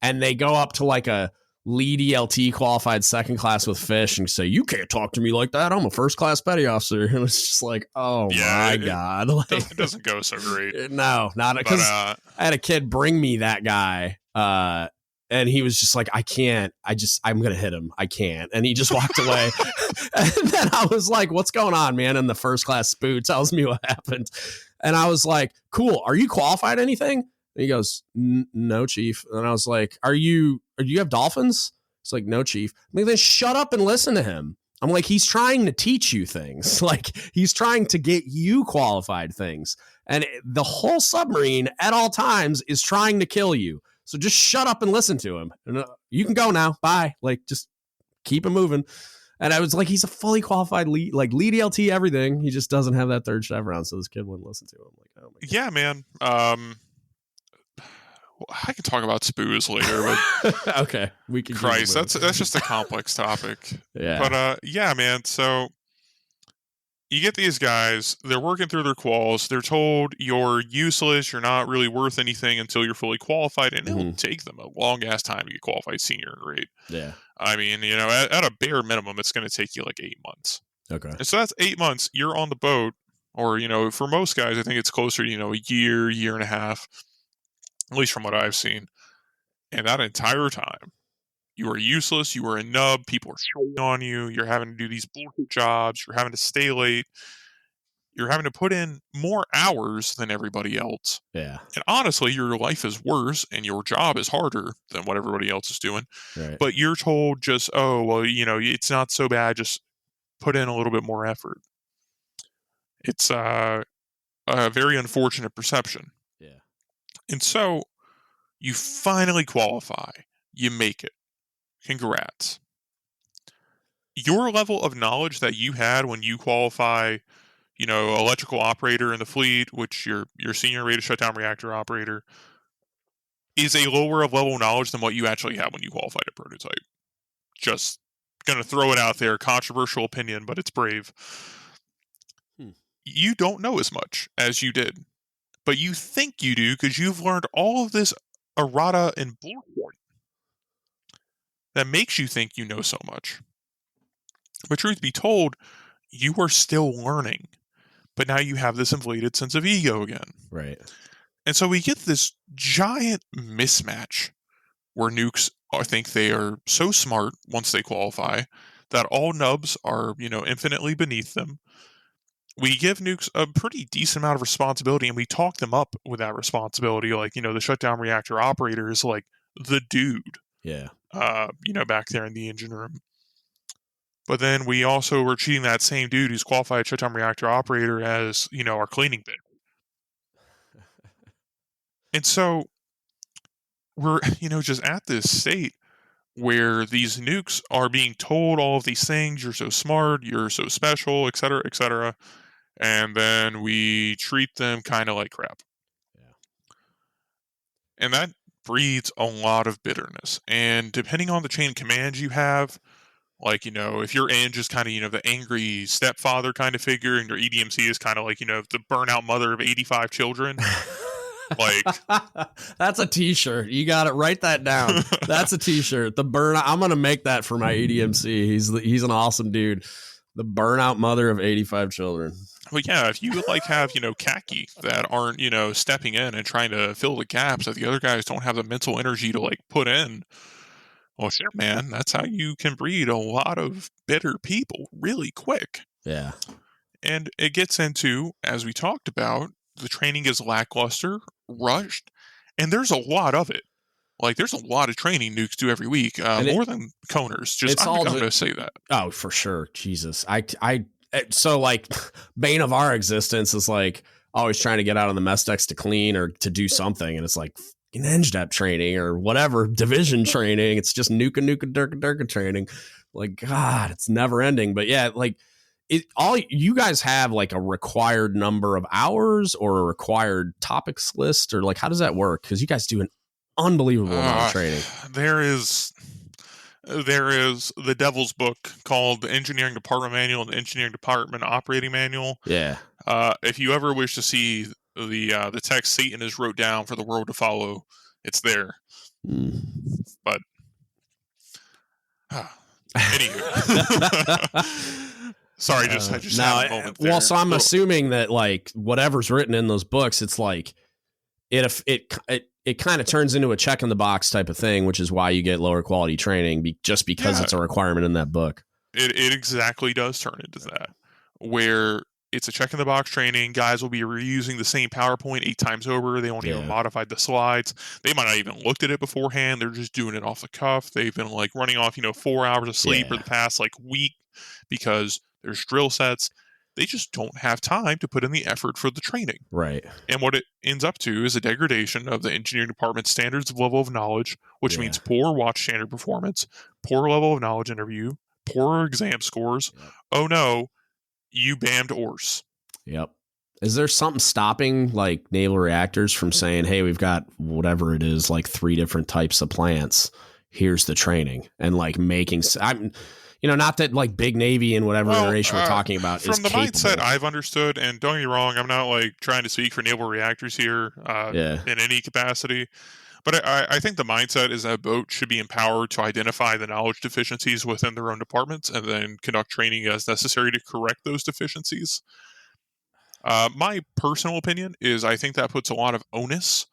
and they go up to like a lead ELT qualified second class with Fish and say, "You can't talk to me like that. I'm a first class petty officer." And it's just like, oh my God. Like, it doesn't go so great. No, not because I had a kid bring me that guy. And he was just like, I'm going to hit him. I can't. And he just walked away. And then I was like, what's going on, man? And the first class Spoo tells me what happened. And I was like, cool. Are you qualified anything? And he goes, no, chief. And I was like, do you have dolphins? It's like, no, chief. I'm like, then shut up and listen to him. I'm like, he's trying to teach you things. Like, he's trying to get you qualified things. And the whole submarine at all times is trying to kill you. So just shut up and listen to him. And you can go now. Bye. Like, just keep it moving. And I was like, he's a fully qualified lead, like lead ELT, everything. He just doesn't have that third chevron. So this kid wouldn't listen to him. Like, oh my God. Yeah, man. I can talk about Spoos later, but okay, we can. Christ, that's just a complex topic. Yeah. But yeah, man. So you get these guys, they're working through their quals. They're told you're useless, you're not really worth anything until you're fully qualified, and it'll take them a long ass time to get qualified senior grade. Yeah. I mean, at a bare minimum, it's going to take you like 8 months. Okay. And so that's 8 months. You're on the boat, or for most guys, I think it's closer to a year and a half, at least from what I've seen. And that entire time, you are useless. You are a nub. People are shitting on you. You're having to do these bullshit jobs. You're having to stay late. You're having to put in more hours than everybody else. Yeah. And honestly, your life is worse and your job is harder than what everybody else is doing. Right. But you're told just, oh, well, it's not so bad. Just put in a little bit more effort. It's a very unfortunate perception. Yeah. And so you finally qualify. You make it. Congrats. Your level of knowledge that you had when you qualify, electrical operator in the fleet, which your senior rated shutdown reactor operator, is a lower level knowledge than what you actually had when you qualified a prototype. Just gonna throw it out there, controversial opinion, but it's brave. You don't know as much as you did, but you think you do because you've learned all of this errata and bullshit that makes you think you know so much. But truth be told, you are still learning. But now you have this inflated sense of ego again. Right. And so we get this giant mismatch where nukes think they are so smart once they qualify that all nubs are, infinitely beneath them. We give nukes a pretty decent amount of responsibility, and we talk them up with that responsibility. Like, the shutdown reactor operator is like the dude. Yeah. Back there in the engine room. But then we also were treating that same dude who's qualified shutdown reactor operator as, our cleaning bit. And so we're, just at this state where these nukes are being told all of these things. You're so smart, you're so special, et cetera, et cetera. And then we treat them kind of like crap. Yeah. And that breeds a lot of bitterness. And depending on the chain of command you have, like, if your Eng is kind of, the angry stepfather kind of figure, and your EDMC is kind of like, the burnout mother of 85 children. Like, that's a t-shirt. You got it. Write that down. That's a t-shirt. The burnout. I'm going to make that for my EDMC. He's an awesome dude. The burnout mother of 85 children. Well, yeah, if you have, khaki that aren't, stepping in and trying to fill the gaps that the other guys don't have the mental energy to put in. Well, shit, man, that's how you can breed a lot of bitter people really quick. Yeah. And it gets into, as we talked about, the training is lackluster, rushed, and there's a lot of it. Like, there's a lot of training nukes do every week, more than coners. Just I'm going to say that. Oh, for sure. Jesus. So like, bane of our existence is like always trying to get out on the mess decks to clean or to do something, and it's like NGDEP training or whatever division training. It's just nuka training. Like, God, it's never ending. But yeah, like all you guys have like a required number of hours or a required topics list, or like how does that work? Because you guys do an unbelievable amount of training. There is the devil's book called the Engineering Department Manual and the Engineering Department Operating Manual. Yeah. If you ever wish to see the text Satan has wrote down for the world to follow, it's there. But anywho. Sorry, I just had a moment there. Well, so I'm assuming that like whatever's written in those books, it's like it kind of turns into a check in the box type of thing, which is why you get lower quality training just because it's a requirement in that book. It exactly does turn into that, where it's a check in the box training. Guys will be reusing the same PowerPoint 8 times over. They won't even modify the slides. They might not even looked at it beforehand. They're just doing it off the cuff. They've been like running off 4 hours of sleep for the past like week because there's drill sets. They just don't have time to put in the effort for the training. Right. And what it ends up to is a degradation of the engineering department's standards of level of knowledge, which means poor watch standard performance, poor level of knowledge interview, poor exam scores. Yep. Oh no, you bammed ORS. Yep. Is there something stopping like naval reactors from saying, hey, we've got whatever it is, like 3 different types of plants. Here's the training, and like making not that like big Navy and whatever iteration we're talking about is capable. From the mindset I've understood, and don't get me wrong, I'm not like trying to speak for naval reactors here in any capacity, but I think the mindset is that a boat should be empowered to identify the knowledge deficiencies within their own departments and then conduct training as necessary to correct those deficiencies. My personal opinion is I think that puts a lot of onus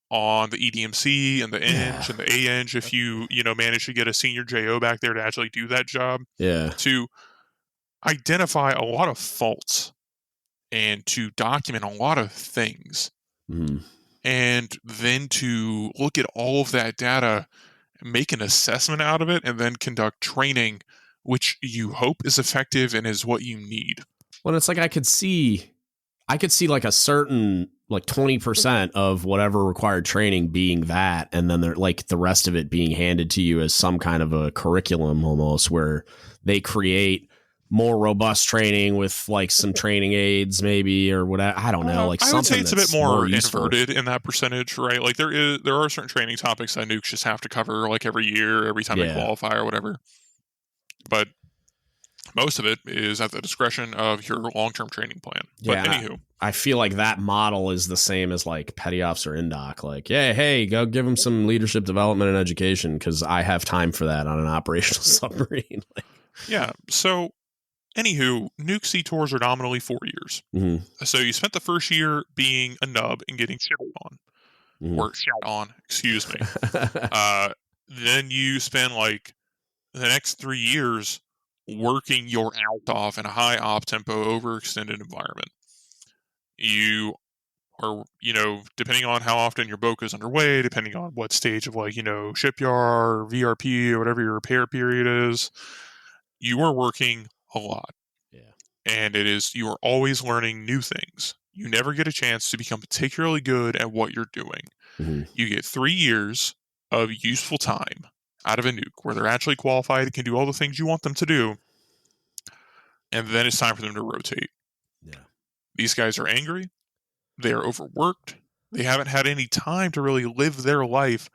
on the EDMC and the Eng and the A-Eng if you manage to get a senior JO back there to actually do that job. Yeah. To identify a lot of faults and to document a lot of things. Mm-hmm. And then to look at all of that data, make an assessment out of it, and then conduct training, which you hope is effective and is what you need. Well, it's like I could see like a certain like 20% of whatever required training being that, and then they're like the rest of it being handed to you as some kind of a curriculum almost, where they create more robust training with like some training aids maybe or whatever. I don't know. Like I would say it's a bit more inverted useful in that percentage, right? Like there are certain training topics that nukes just have to cover like every year, every time they qualify or whatever. But most of it is at the discretion of your long-term training plan. But anywho, I feel like that model is the same as like petty officer indoc. Like, yeah, hey, go give them some leadership development and education because I have time for that on an operational submarine. Yeah. So, anywho, nuke sea tours are nominally 4 years. Mm-hmm. So you spent the first year being a nub and getting shit on, or shit on. Excuse me. Then you spend like the next 3 years working your out off in a high op tempo overextended environment. You are, depending on how often your boat goes underway, depending on what stage of shipyard or VRP or whatever your repair period is, you are working a lot. Yeah. And you are always learning new things. You never get a chance to become particularly good at what you're doing. Mm-hmm. You get 3 years of useful time out of a nuke where they're actually qualified and can do all the things you want them to do. And then it's time for them to rotate. Yeah. These guys are angry. They are overworked. They haven't had any time to really live their life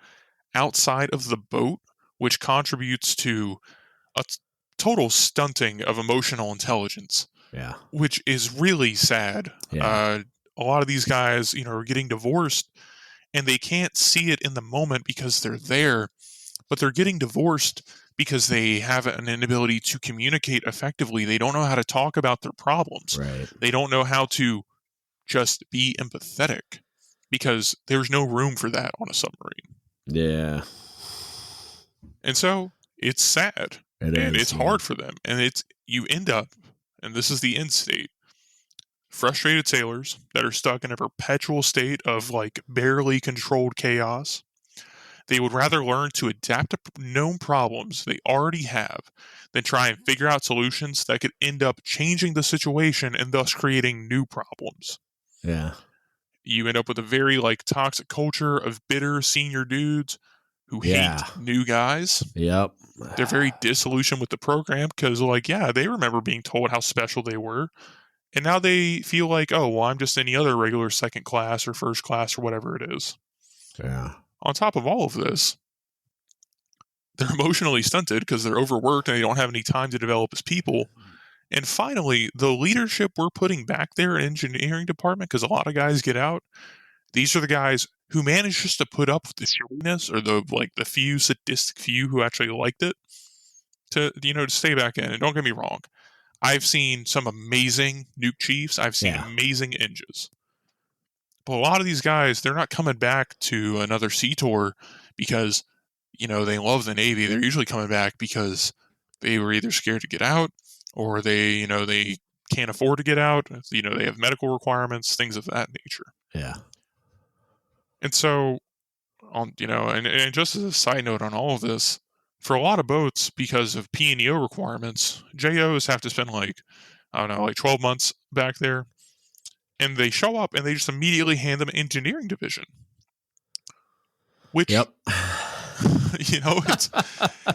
outside of the boat, which contributes to a total stunting of emotional intelligence. Yeah. Which is really sad. Yeah. A lot of these guys, are getting divorced and they can't see it in the moment because they're there, but they're getting divorced because they have an inability to communicate effectively. They don't know how to talk about their problems. Right. They don't know how to just be empathetic because there's no room for that on a submarine. Yeah. And so it's sad. It's hard for them. And you end up, and this is the end state, frustrated sailors that are stuck in a perpetual state of like barely controlled chaos. They would rather learn to adapt to known problems they already have than try and figure out solutions that could end up changing the situation and thus creating new problems. Yeah. You end up with a very like toxic culture of bitter senior dudes who hate new guys. Yep. They're very disillusioned with the program because, like, yeah, they remember being told how special they were. And now they feel like, oh, well, I'm just any other regular second class or first class or whatever it is. Yeah. On top of all of this, they're emotionally stunted because they're overworked and they don't have any time to develop as people. And finally, the leadership we're putting back there in engineering department, because a lot of guys get out, these are the guys who manage just to put up with the silliness, or the few sadistic few who actually liked it, to stay back in. And don't get me wrong, I've seen some amazing nuke chiefs. I've seen amazing enges. But a lot of these guys, they're not coming back to another SEATOR because, they love the Navy. They're usually coming back because they were either scared to get out or they can't afford to get out. They have medical requirements, things of that nature. Yeah. And so, and just as a side note on all of this, for a lot of boats, because of P&EO requirements, JOs have to spend 12 months back there. And they show up and they just immediately hand them engineering division. Which,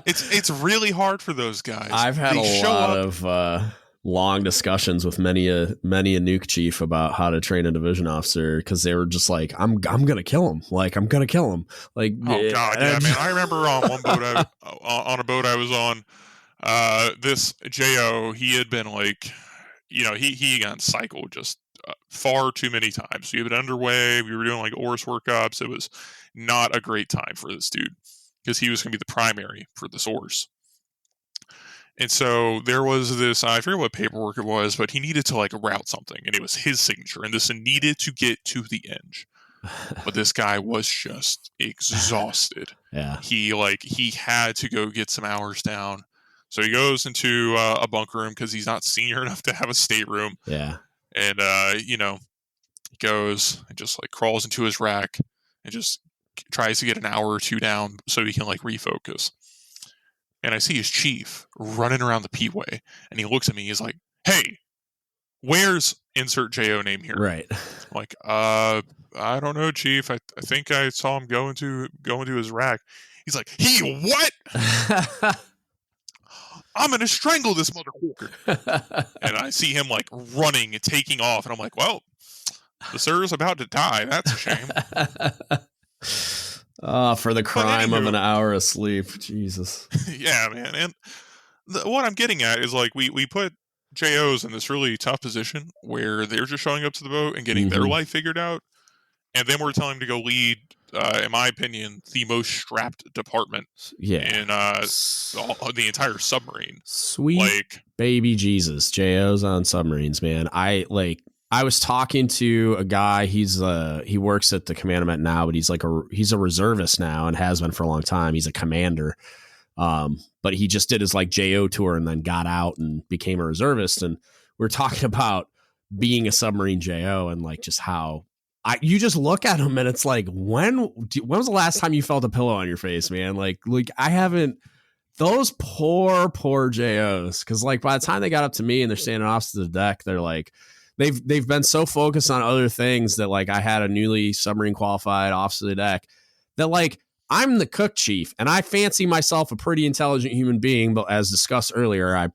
it's really hard for those guys. I've had a lot of long discussions with many a nuke chief about how to train a division officer because they were just like, I'm gonna kill him. Like, I'm gonna kill him. Like, oh god, yeah, man. I remember on one boat, on a boat I was on, this JO, he had been like, he got cycled just far too many times. We had been underway. We were doing like ORS workups. It was not a great time for this dude because he was going to be the primary for this ORS. And so there was this, I forget what paperwork it was, but he needed to route something, and it was his signature, and this needed to get to the edge. But this guy was just exhausted. Yeah. He had to go get some hours down. So he goes into a bunker room because he's not senior enough to have a stateroom. Yeah. And, he goes and just crawls into his rack and just tries to get an hour or two down so he can refocus. And I see his chief running around the P-way, and he looks at me. He's like, "Hey, where's insert JO name here?" Right. I'm like, I don't know, chief. I think I saw him go into his rack. He's like, "He what?" I'm going to strangle this motherfucker. And I see him running and taking off. And I'm like, well, the sir's about to die. That's a shame. For the crime of an hour of sleep. Jesus. Yeah, man. And what I'm getting at is we put JOs in this really tough position where they're just showing up to the boat and getting their life figured out. And then we're telling them to go lead, in my opinion, the most strapped department in the entire submarine. Sweet baby Jesus. JOs on submarines, man. I was talking to a guy. He works at the commandment now, but he's a reservist now and has been for a long time. He's a commander. But he just did his JO tour and then got out and became a reservist. And we're talking about being a submarine JO and just how you just look at him and it's when was the last time you felt a pillow on your face, man? I haven't. Those poor JOs, because by the time they got up to me and they're standing off to the deck, they're they've been so focused on other things that I had a newly submarine qualified officer of the deck that I'm the cook chief and I fancy myself a pretty intelligent human being, but as discussed earlier,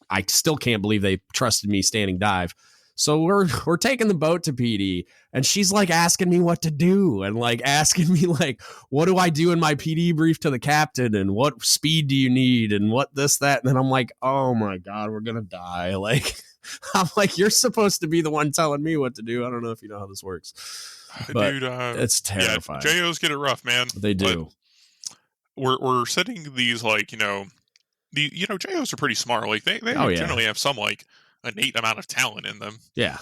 I still can't believe they trusted me standing dive. So we're taking the boat to PD and she's asking me what to do and asking me what do I do in my PD brief to the captain and what speed do you need and what this, that. And then I'm like, oh my God, we're going to die. I'm you're supposed to be the one telling me what to do. I don't know if you know how this works, but dude, it's terrifying. Yeah, JOs get it rough, man. They do. But we're setting these JOs are pretty smart. They generally have some innate amount of talent in them. Yeah.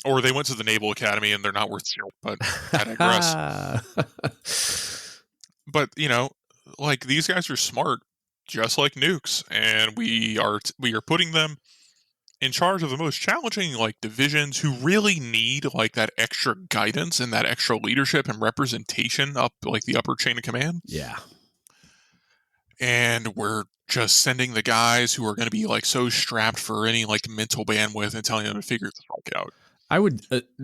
Or they went to the Naval Academy and they're not worth zero, but I digress. But, these guys are smart, just like nukes. And we are putting them in charge of the most challenging like divisions who really need like that extra guidance and that extra leadership and representation up like the upper chain of command. Yeah. And we're just sending the guys who are going to be like so strapped for any like mental bandwidth and telling them to figure the fuck out.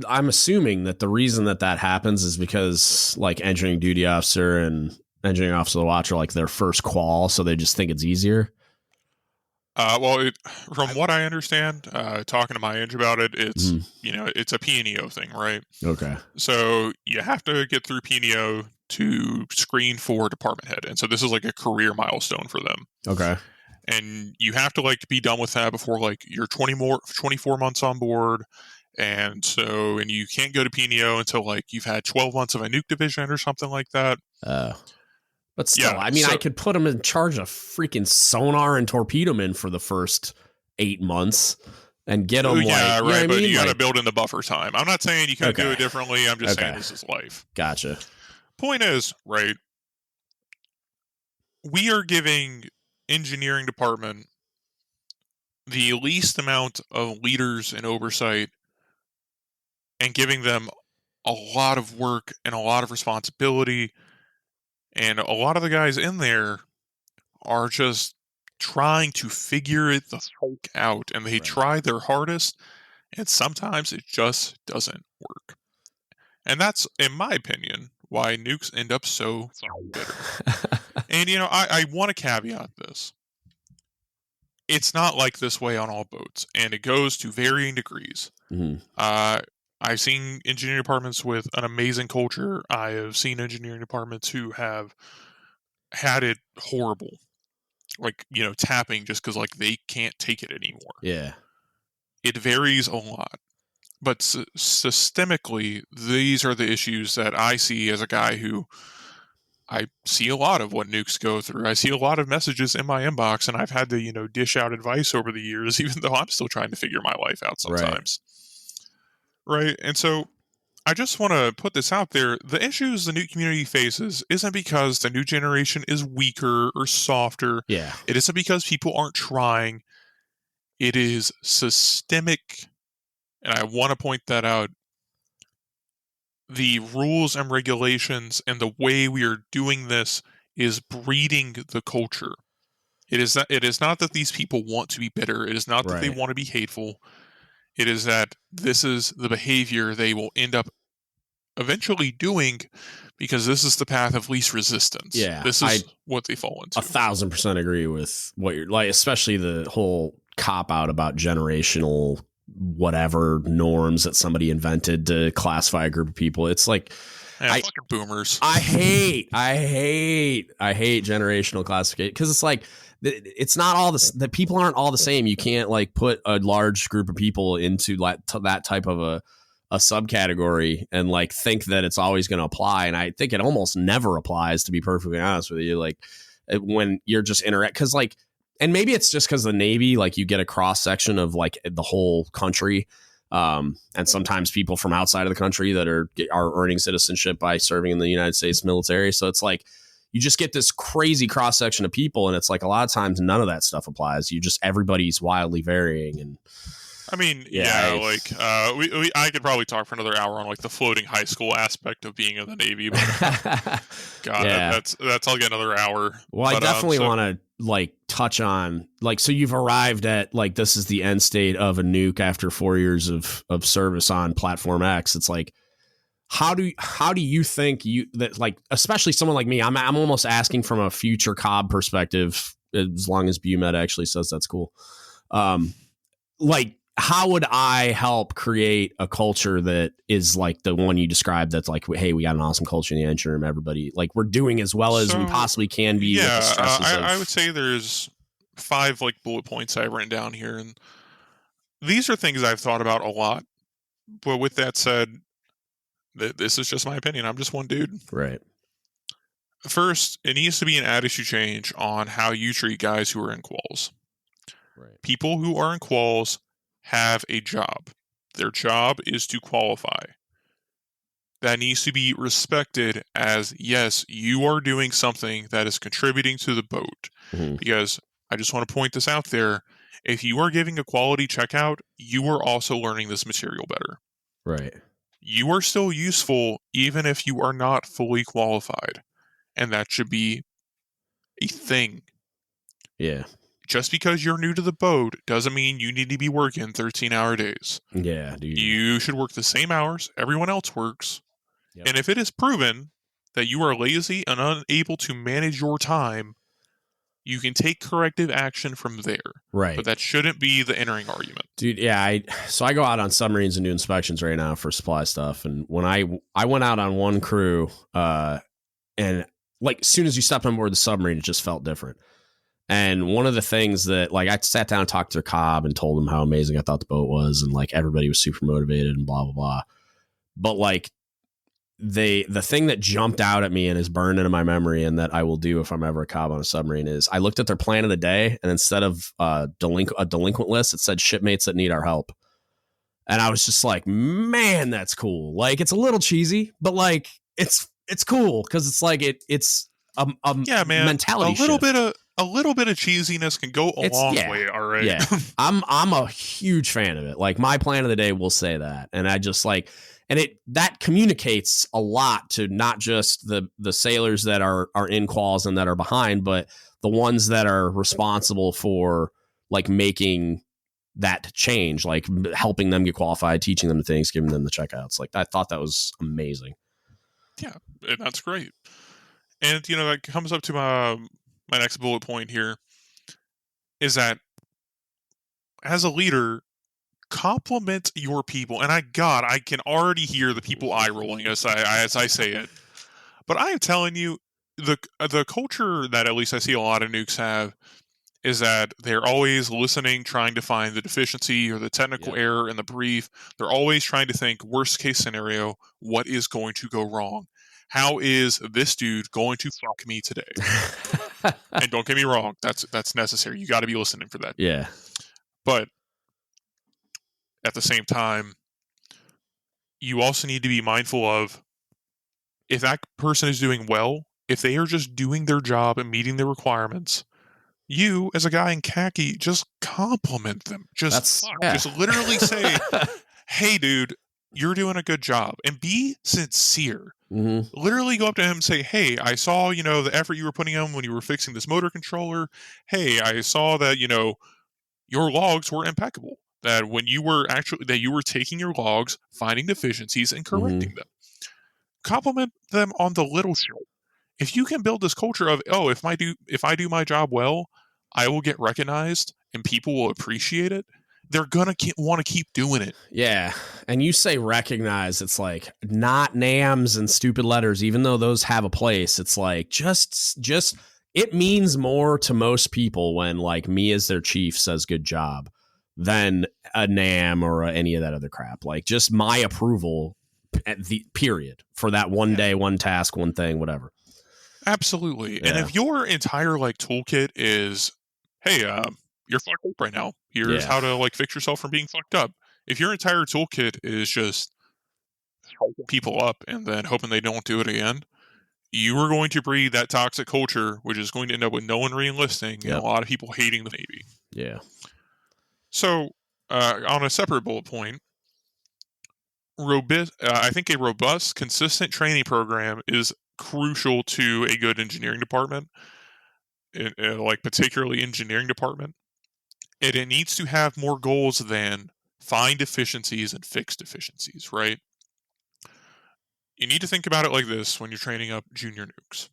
I'm assuming that the reason that happens is because like engineering duty officer and engineering officer of the watch are like their first qual, so they just think it's easier. From what I understand, talking to my eng about it, it's it's a PNEO thing, right? Okay. So you have to get through PNEO to screen for department head, and so this is like a career milestone for them. Okay. And you have to like be done with that before like you're 24 months on board. And you can't go to PNEO until like you've had 12 months of a nuke division or something like that. But still, I mean, I could put them in charge of freaking sonar and torpedo men for the first 8 months and get them. Right. But you got to build in the buffer time. I'm not saying you can do it differently. I'm just saying this is life. Gotcha. Point is, right, we are giving engineering department the least amount of leaders and oversight and giving them a lot of work and a lot of responsibility. And a lot of the guys in there are just trying to figure it the fuck out. And they try their hardest. And sometimes it just doesn't work. And that's, in my opinion, why nukes end up so bitter. And, I want to caveat this. It's not like this way on all boats. And it goes to varying degrees. Mm-hmm. I've seen engineering departments with an amazing culture. I have seen engineering departments who have had it horrible. Like, tapping just because, like, they can't take it anymore. Yeah. It varies a lot. But systemically, these are the issues that I see as a guy who I see a lot of what nukes go through. I see a lot of messages in my inbox, and I've had to, dish out advice over the years, even though I'm still trying to figure my life out sometimes. Right. And so I just want to put this out there. The issues the nuke community faces isn't because the new generation is weaker or softer. Yeah. It isn't because people aren't trying. It is systemic. And I want to point that out. The rules and regulations and the way we are doing this is breeding the culture. It is not that these people want to be bitter. It is not that they want to be hateful. It is that this is the behavior they will end up eventually doing because this is the path of least resistance. Yeah. This is what they fall into. 1,000% agree with what you're like, especially the whole cop out about generational whatever norms that somebody invented to classify a group of people. It's like, fucking boomers. I hate generational classification because it's like, it's not all the people aren't all the same. You can't like put a large group of people into like that type of a subcategory and like think that it's always going to apply. And I think it almost never applies, to be perfectly honest with you. Like when you're just because like, and maybe it's just because the Navy, like you get a cross section of like the whole country. And sometimes people from outside of the country that are earning citizenship by serving in the United States military. So it's like, you just get this crazy cross section of people, and it's like a lot of times none of that stuff applies. Everybody's wildly varying, and I mean, I could probably talk for another hour on like the floating high school aspect of being in the Navy. But God, that's I'll get another hour. Well, I definitely want to like touch on like, so you've arrived at like, this is the end state of a nuke after 4 years of service on platform X. It's like, how do you think that like, especially someone like me, I'm almost asking from a future COB perspective, as long as BUMED actually says that's cool. Like, how would I help create a culture that is like the one you described? That's like, hey, we got an awesome culture in the engine room. Everybody, like, we're doing as well as we possibly can be. Yeah, with the stresses I would say there's 5 like bullet points I've written down here, and these are things I've thought about a lot. But with that said, this is just my opinion. I'm just one dude. Right. First, it needs to be an attitude change on how you treat guys who are in quals. Right. People who are in quals have a job. Their job is to qualify. That needs to be respected as, yes, you are doing something that is contributing to the boat. Mm-hmm. Because I just want to point this out there. If you are giving a quality checkout, you are also learning this material better. Right. You are still useful even if you are not fully qualified. And that should be a thing. Yeah. Just because you're new to the boat doesn't mean you need to be working 13-hour days. Yeah, dude. You should work the same hours everyone else works. Yep. And if it is proven that you are lazy and unable to manage your time, you can take corrective action from there. Right. But that shouldn't be the entering argument. Dude, yeah, so I go out on submarines and do inspections right now for supply stuff. And when I went out on one crew, and like as soon as you stepped on board the submarine, it just felt different. And one of the things that, like, I sat down and talked to Cobb and told him how amazing I thought the boat was, and like everybody was super motivated and blah blah blah. But like the thing that jumped out at me and is burned into my memory, and that I will do if I'm ever a Cobb on a submarine, is I looked at their plan of the day, and instead of a delinquent list, it said shipmates that need our help. And I was just like, man, that's cool. Like, it's a little cheesy, but like it's cool because it's like it's a mentality. A little bit of cheesiness can go a long way. All right. Yeah. I'm a huge fan of it. Like, my plan of the day will say that. And I just like, and that communicates a lot to not just the sailors that are in quals and that are behind, but the ones that are responsible for like making that change, like helping them get qualified, teaching them things, giving them the checkouts. Like, I thought that was amazing. Yeah, and that's great. And, that comes up to my next bullet point here, is that as a leader, compliment your people. And I can already hear the people eye rolling as I say it. But I am telling you, the culture that at least I see a lot of nukes have is that they're always listening, trying to find the deficiency or the technical error in the brief. They're always trying to think, worst case scenario, what is going to go wrong? How is this dude going to fuck me today? And don't get me wrong, that's necessary. You got to be listening for that. Yeah. But at the same time, you also need to be mindful of, if that person is doing well, if they are just doing their job and meeting the requirements, you, as a guy in khaki, just compliment them. Just literally say, hey, dude, you're doing a good job. And be sincere. Mm-hmm. Literally go up to him and say, hey, I saw, the effort you were putting in when you were fixing this motor controller. Hey, I saw that, your logs were impeccable. That when you were taking your logs, finding deficiencies and correcting them. Compliment them on the little shit. If you can build this culture of, if I do my job well, I will get recognized and people will appreciate it, they're gonna want to keep doing it. Yeah, and you say recognize, it's like not NAMs and stupid letters, even though those have a place. It's like just it means more to most people when like me as their chief says good job than a NAM or any of that other crap. Like, just my approval at the period for that one day, one task, one thing, whatever. Absolutely. Yeah. And if your entire like toolkit is, hey, you're fucked up right now. Here's how to like fix yourself from being fucked up. If your entire toolkit is just helping people up and then hoping they don't do it again, you are going to breed that toxic culture, which is going to end up with no one re-enlisting and a lot of people hating the Navy. Yeah. So, on a separate bullet point, I think a robust, consistent training program is crucial to a good engineering department, like particularly engineering department. And it needs to have more goals than find deficiencies and fix deficiencies, right? You need to think about it like this when you're training up junior nukes.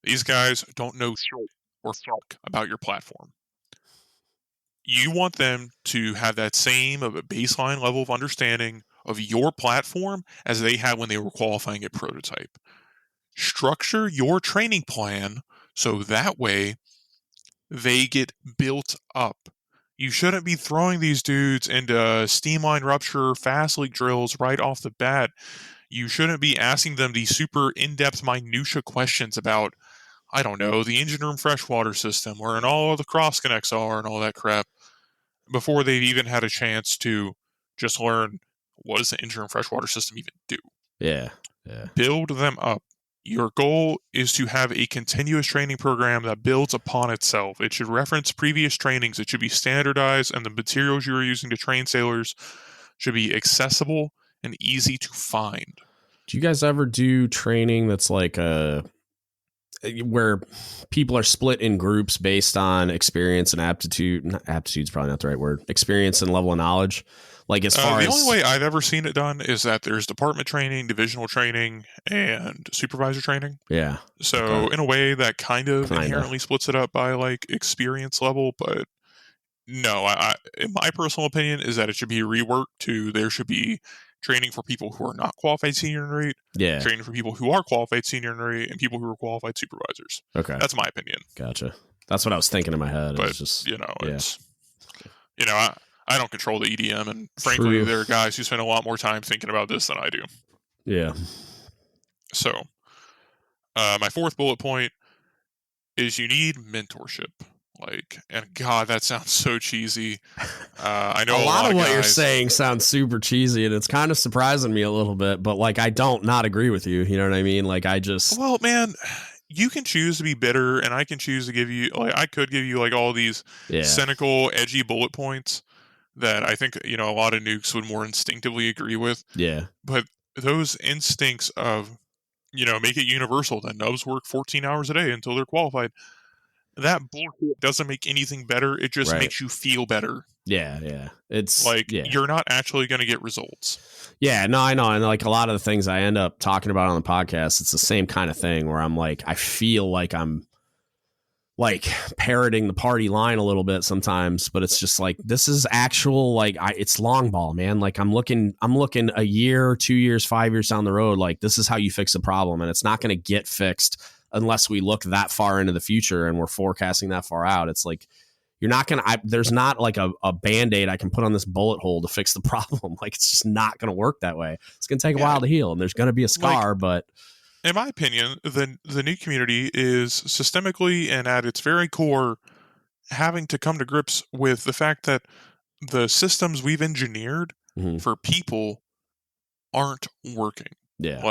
These guys don't know shit or fuck about your platform. You want them to have that same of a baseline level of understanding of your platform as they had when they were qualifying at prototype. Structure your training plan so that way they get built up. You shouldn't be throwing these dudes into steamline rupture, fast leak drills right off the bat. You shouldn't be asking them these super in-depth minutia questions about, I don't know, the engine room freshwater system, where all the cross connects are and all that crap, before they've even had a chance to just learn what does the engine room freshwater system even do. Yeah. Build them up. Your goal is to have a continuous training program that builds upon itself. It should reference previous trainings. It should be standardized, and the materials you are using to train sailors should be accessible and easy to find. Do you guys ever do training that's like where people are split in groups based on experience and aptitude? Aptitude's probably not the right word. Experience and level of knowledge. Like as far the as only way I've ever seen it done is that there's department training, divisional training, and supervisor training. Yeah. So in a way that kind of inherently splits it up by like experience level, but no, in my personal opinion is that it should be reworked to there should be training for people who are not qualified senior and rate, training for people who are qualified senior and rate, and people who are qualified supervisors. Okay. That's my opinion. Gotcha. That's what I was thinking in my head. But, it's just, it's, I don't control the EDM, and frankly, there are guys who spend a lot more time thinking about this than I do. Yeah. So, my fourth bullet point is you need mentorship. And God, that sounds so cheesy. I know a lot of what guys, you're saying sounds super cheesy, and it's kind of surprising me a little bit, but I don't not agree with you. You know what I mean? Well, man, you can choose to be bitter, and I can choose to give you, I could give you all these cynical, edgy bullet points that I think, a lot of nukes would more instinctively agree with. Yeah. But those instincts of, make it universal, that nubs work 14 hours a day until they're qualified. That bullshit doesn't make anything better. It just makes you feel better. Yeah. It's you're not actually going to get results. Yeah, no, I know. And a lot of the things I end up talking about on the podcast, it's the same kind of thing where I'm I feel like I'm parroting the party line a little bit sometimes, but it's just this is actual, it's long ball, man. I'm looking a year, 2 years, 5 years down the road. This is how you fix a problem, and it's not going to get fixed unless we look that far into the future and we're forecasting that far out. It's you're not going to, there's not a Band-Aid I can put on this bullet hole to fix the problem. It's just not going to work that way. It's going to take a while to heal, and there's going to be a scar, but in my opinion, the new community is systemically and at its very core having to come to grips with the fact that the systems we've engineered for people aren't working. Yeah.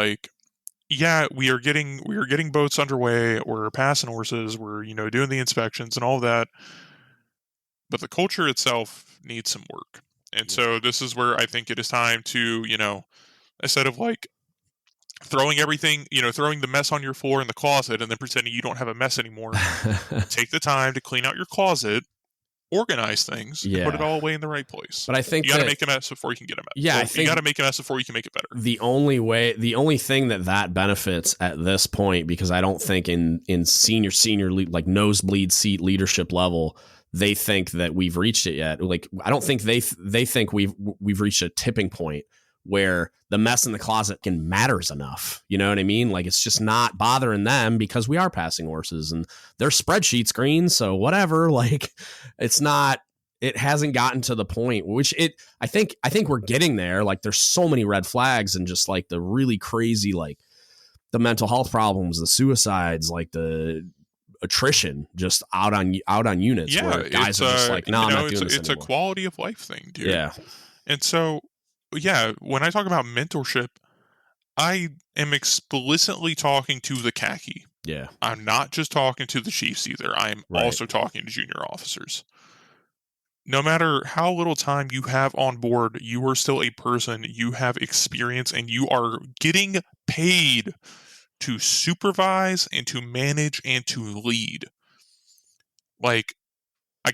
We are getting boats underway, we're passing horses, we're doing the inspections and all that, but the culture itself needs some work. And so this is where I think it is time to, instead of throwing everything, throwing the mess on your floor in the closet and then pretending you don't have a mess anymore, take the time to clean out your closet, organize things, and put it all away in the right place. But I think you got to make a mess before you can get a mess. Yeah, I think you got to make a mess before you can make it better. The only thing that benefits at this point, because I don't think in senior nosebleed seat leadership level, they think that we've reached it yet. I don't think they think we've reached a tipping point where the mess in the closet matters enough. You know what I mean? It's just not bothering them because we are passing horses and their spreadsheet's green. So whatever, it's not, it hasn't gotten to the point I think we're getting there. There's so many red flags and just the really crazy, the mental health problems, the suicides, the attrition just out on units. Yeah, where guys are just no, I'm not doing this it's anymore. A quality of life thing, dude. Yeah. And so, when I talk about mentorship, I am explicitly talking to the khaki. Yeah. I'm not just talking to the chiefs either. I am also talking to junior officers. No matter how little time you have on board, you are still a person. You have experience, and you are getting paid to supervise and to manage and to lead. I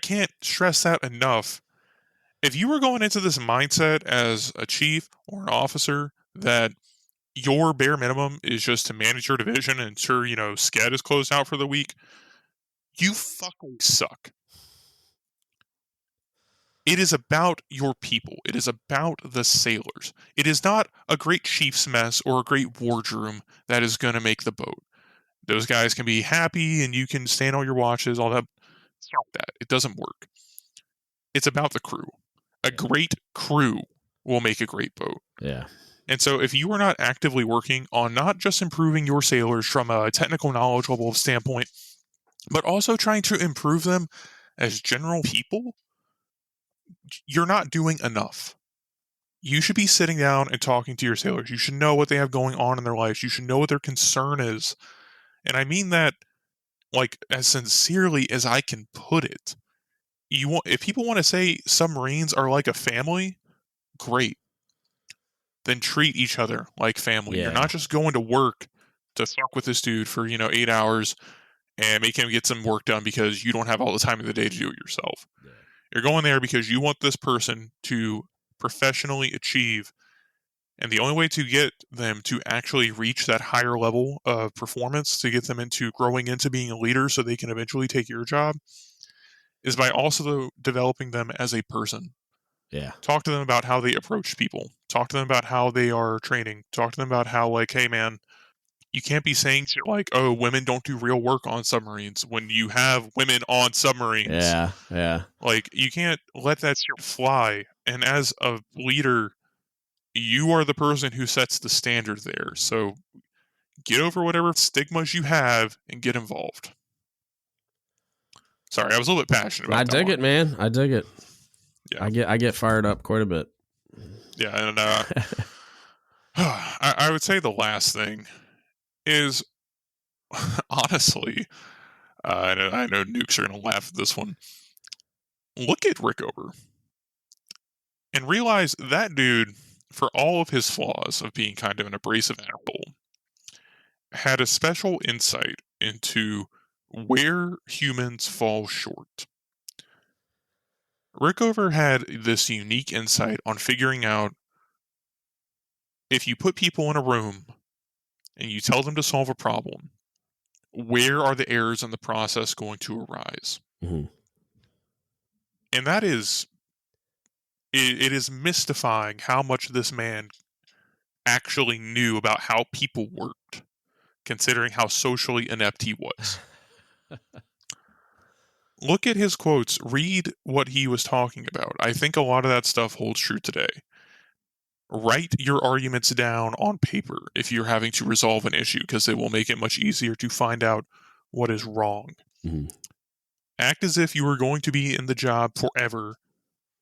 can't stress that enough. If you were going into this mindset as a chief or an officer that your bare minimum is just to manage your division and ensure, SCED is closed out for the week, you fucking suck. It is about your people. It is about the sailors. It is not a great chief's mess or a great wardroom that is going to make the boat. Those guys can be happy and you can stand on your watches, all that. Stop that. It doesn't work. It's about the crew. A great crew will make a great boat. Yeah. And so if you are not actively working on not just improving your sailors from a technical knowledge level standpoint, but also trying to improve them as general people, you're not doing enough. You should be sitting down and talking to your sailors. You should know what they have going on in their lives. You should know what their concern is. And I mean that like as sincerely as I can put it. If people want to say submarines are like a family, great. Then treat each other like family. Yeah. You're not just going to work to fuck with this dude for 8 hours and make him get some work done because you don't have all the time of the day to do it yourself. Yeah. You're going there because you want this person to professionally achieve, and the only way to get them to actually reach that higher level of performance, to get them into growing into being a leader so they can eventually take your job, is by also developing them as a person. Yeah. Talk to them about how they approach people. Talk to them about how they are training. Talk to them about how, like, hey, man, you can't be saying shit like, oh, women don't do real work on submarines when you have women on submarines. Yeah, yeah. Like, you can't let that shit fly. And as a leader, you are the person who sets the standard there. So get over whatever stigmas you have and get involved. Sorry, I was a little bit passionate about that. I dig it, man. I dig it. Yeah. I get fired up quite a bit. Yeah, and I would say the last thing is, honestly, I know nukes are going to laugh at this one. Look at Rickover and realize that dude, for all of his flaws of being kind of an abrasive asshole, had a special insight into where humans fall short. Rickover had this unique insight on figuring out if you put people in a room and you tell them to solve a problem, where are the errors in the process going to arise? Mm-hmm. And that is, it is mystifying how much this man actually knew about how people worked, considering how socially inept he was. Look at his quotes. Read what he was talking about. I think a lot of that stuff holds true today. Write your arguments down on paper if you're having to resolve an issue, because it will make it much easier to find out what is wrong. Mm-hmm. Act as if you were going to be in the job forever,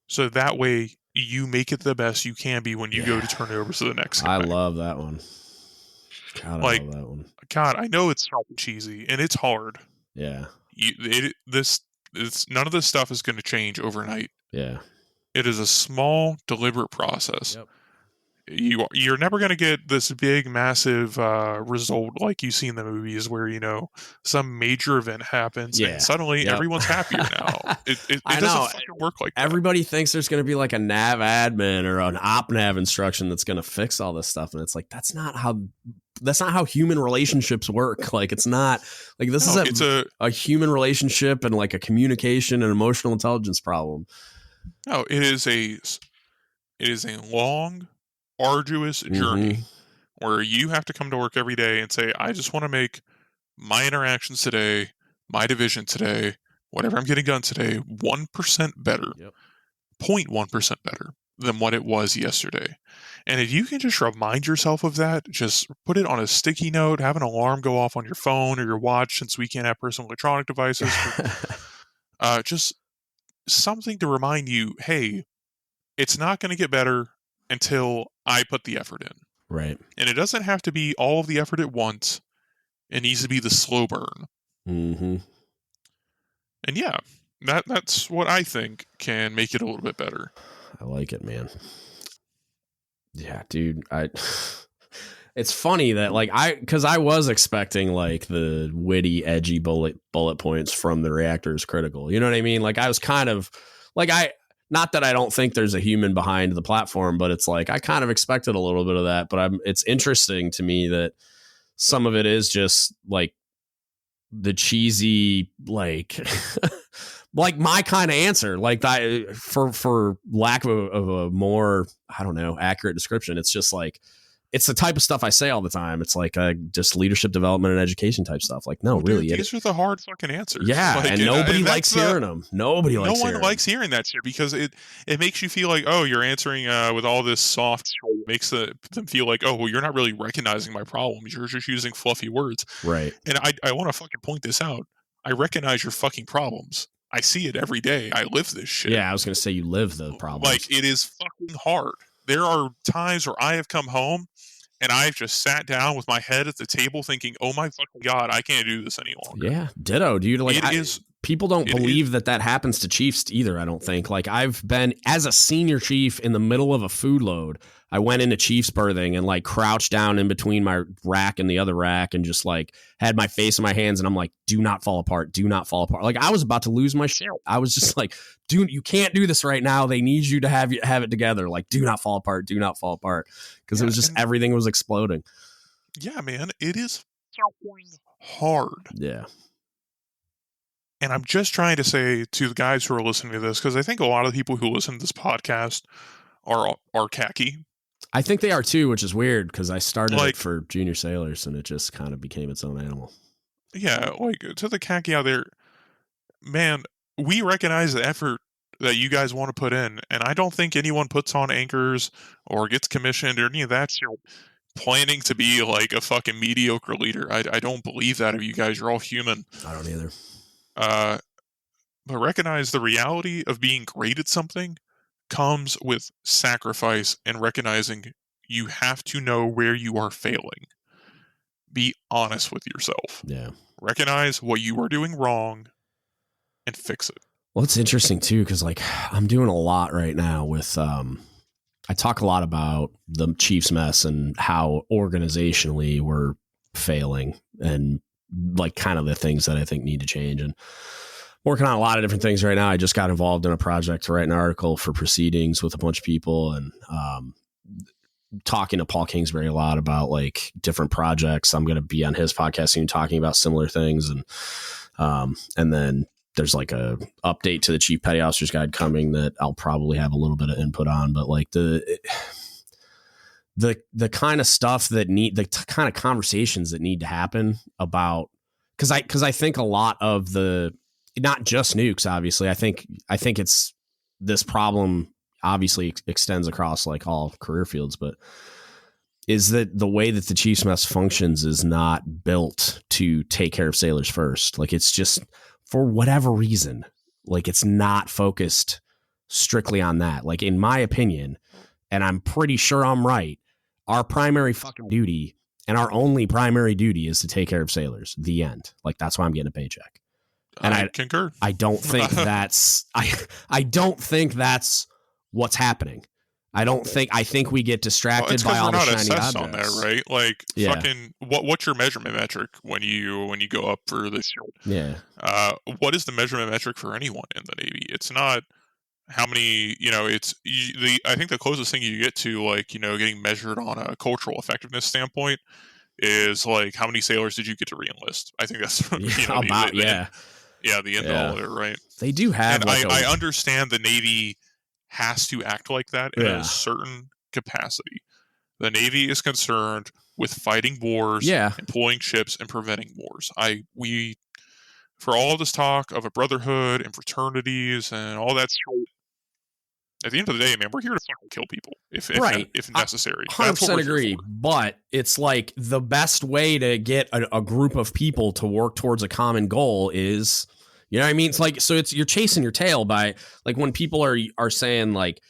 so that way you make it the best you can be when you go to turn it over to the next guy. I love that one. God, I love that one. God, I know it's cheesy and it's hard. Yeah. None of this stuff is going to change overnight. Yeah. It is a small, deliberate process. Yep. You're never going to get this big, massive result like you see in the movies where, some major event happens and suddenly everyone's happier now. It doesn't fucking work like that. Everybody thinks there's going to be like a nav admin or an op nav instruction that's going to fix all this stuff. And it's like, that's not how human relationships work. Like, it's not like this is a human relationship and like a communication and emotional intelligence problem. No, it is a long, arduous journey where you have to come to work every day and say, I just want to make my interactions today, my division today, whatever I'm getting done today, 1% better, 0.1% better than what it was yesterday. And if you can just remind yourself of that, just put it on a sticky note, have an alarm go off on your phone or your watch, since we can't have personal electronic devices, just something to remind you, hey, it's not going to get better until I put the effort in. Right. And it doesn't have to be all of the effort at once. It needs to be the slow burn. Mm-hmm. And yeah, that's what I think can make it a little bit better. I like it, man. Yeah, dude. It's funny that because I was expecting like the witty, edgy bullet points from the Reactor Is Critical. You know what I mean? Like, I was kind of like, not that I don't think there's a human behind the platform, but it's like I kind of expected a little bit of that. But it's interesting to me that some of it is just like the cheesy, like like my kind of answer, like that, for lack of a more, I don't know, accurate description. It's just like, it's the type of stuff I say all the time. It's like just leadership development and education type stuff. Like, no, really. These are the hard fucking answers. Yeah, and nobody likes hearing them. No one likes hearing that shit because it makes you feel like, oh, you're answering with all this soft, makes them feel like, oh, well, you're not really recognizing my problems. You're just using fluffy words. Right. And I want to fucking point this out. I recognize your fucking problems. I see it every day. I live this shit. Yeah, I was going to say you live the problem. Like, it is fucking hard. there are times where I have come home and I've just sat down with my head at the table thinking, oh my fucking God, I can't do this any longer. Yeah, ditto, dude. Like, people don't believe that happens to chiefs either, I don't think. Like, I've been, as a senior chief in the middle of a food load, I went into chief's berthing and like crouched down in between my rack and the other rack and just like had my face in my hands and I'm like, do not fall apart. Do not fall apart. Like, I was about to lose my shit. I was just like, dude, you can't do this right now. They need you to have it together. Like, do not fall apart. Do not fall apart. Because it was just, everything was exploding. Yeah, man, it is hard. Yeah. And I'm just trying to say to the guys who are listening to this, because I think a lot of the people who listen to this podcast are khaki. I think they are too, which is weird because I started it for junior sailors and it just kind of became its own animal. Yeah, like to the khaki out there, man, we recognize the effort that you guys want to put in, and I don't think anyone puts on anchors or gets commissioned or any of that shit planning to be like a fucking mediocre leader. I don't believe that of you guys. You're all human. I don't either. But recognize the reality of being great at something comes with sacrifice and recognizing you have to know where you are failing. Be honest with yourself. Yeah. Recognize what you are doing wrong and fix it. Well, it's interesting too, because like I'm doing a lot right now with I talk a lot about the Chiefs mess and how organizationally we're failing and like kind of the things that I think need to change, and working on a lot of different things right now. I just got involved in a project to write an article for proceedings with a bunch of people, and talking to Paul Kingsbury a lot about like different projects. I'm going to be on his podcast soon talking about similar things. And then there's like a update to the Chief Petty Officer's Guide coming that I'll probably have a little bit of input on, but like the kind of stuff that the kind of conversations that need to happen about, cause I think a lot of not just nukes, obviously. I think it's this problem obviously extends across like all career fields, but is that the way that the Chiefs mess functions is not built to take care of sailors first. Like, it's just for whatever reason, like it's not focused strictly on that. Like, in my opinion, and I'm pretty sure I'm right, our primary fucking duty and our only primary duty is to take care of sailors. The end. Like, that's why I'm getting a paycheck. And I concur. I don't think that's I don't think that's what's happening. I think we get distracted by all the shiny objects on there, right? Like, fucking what's your measurement metric when you go up for this shit? Yeah. What is the measurement metric for anyone in the Navy? It's not how many, I think the closest thing you get to, like, getting measured on a cultural effectiveness standpoint is like, how many sailors did you get to re-enlist? I think that's the end all of it, right? They do have. And I understand the Navy has to act like that in a certain capacity. The Navy is concerned with fighting wars, employing ships, and preventing wars. We for all this talk of a brotherhood and fraternities and all that shit, at the end of the day, man, we're here to fucking kill people if necessary. 100% agree. But it's like the best way to get a group of people to work towards a common goal is, you know what I mean? It's like, so you're chasing your tail by, like, when people are saying like,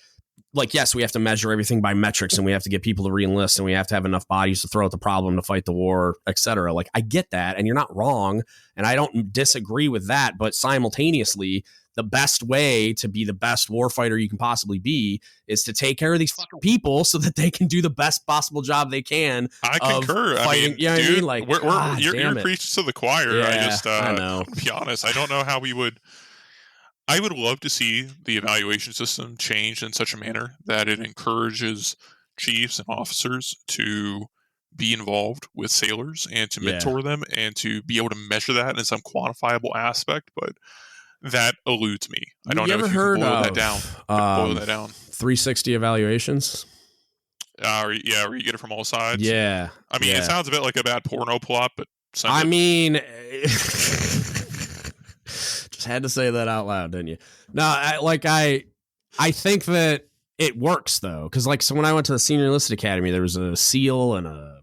yes, we have to measure everything by metrics and we have to get people to re-enlist and we have to have enough bodies to throw at the problem to fight the war, etc. Like, I get that, and you're not wrong, and I don't disagree with that, but simultaneously, the best way to be the best warfighter you can possibly be is to take care of these fucking people so that they can do the best possible job they can. I concur. Fighting, dude, like, you're preaching to the choir. Yeah, I know. To be honest, I don't know how we would. I would love to see the evaluation system changed in such a manner that it encourages chiefs and officers to be involved with sailors and to mentor them and to be able to measure that in some quantifiable aspect, but that eludes me. I don't know if you can boil that down. 360 evaluations. Where you get it from all sides. Yeah. I mean, it sounds a bit like a bad porno plot, but I mean, just had to say that out loud, didn't you? No, I think that it works though, because like, so when I went to the Senior Enlisted Academy, there was a SEAL and a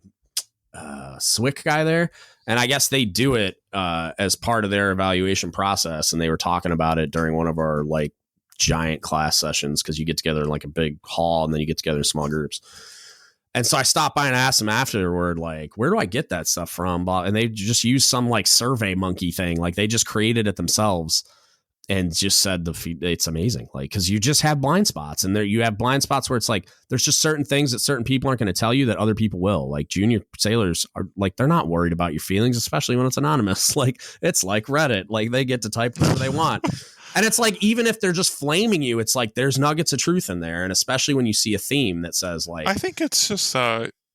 SWIC guy there. And I guess they do it as part of their evaluation process. And they were talking about it during one of our like giant class sessions because you get together in like a big hall and then you get together in small groups. And so I stopped by and asked them afterward, like, where do I get that stuff from? And they just used some like Survey Monkey thing. Like they just created it themselves and just said it's amazing. Like, cause you just have blind spots, and there you have blind spots where it's like, there's just certain things that certain people aren't going to tell you that other people will. Like junior sailors are like, they're not worried about your feelings, especially when it's anonymous. Like it's like Reddit, like they get to type whatever they want. And it's like, even if they're just flaming you, it's like there's nuggets of truth in there. And especially when you see a theme that says like, I think it's just,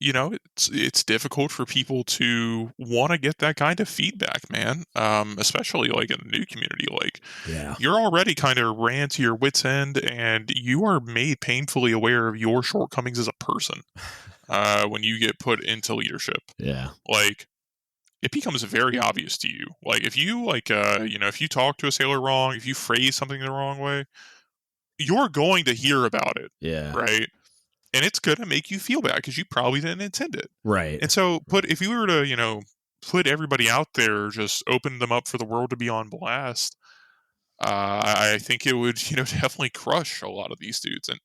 it's difficult for people to want to get that kind of feedback, man. Especially like in the new community, like you're already kind of ran to your wit's end, and you are made painfully aware of your shortcomings as a person when you get put into leadership. Yeah. Like, it becomes very obvious to you. Like, if you if you talk to a sailor wrong, if you phrase something the wrong way, you're going to hear about it. Yeah. Right. And it's going to make you feel bad because you probably didn't intend it. Right. And so, if you were to, put everybody out there, just open them up for the world to be on blast, I think it would, definitely crush a lot of these dudes. And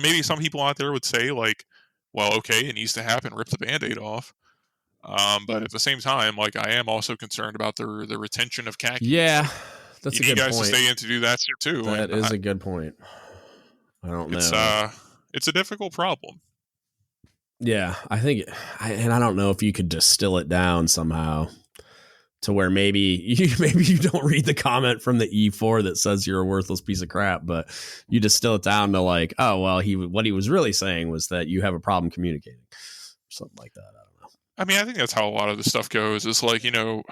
maybe some people out there would say, like, well, okay, it needs to happen, rip the Band-Aid off. But at the same time, like, I am also concerned about the retention of khakis. Yeah, that's you a need good guys point. to stay in to do that shit too. That is a good point. I don't know. It's a difficult problem. Yeah, I think, and I don't know if you could distill it down somehow to where maybe you don't read the comment from the E4 that says you're a worthless piece of crap, but you distill it down to like, oh well, what he was really saying was that you have a problem communicating, something like that. I don't know. I mean, I think that's how a lot of this stuff goes. It's like, and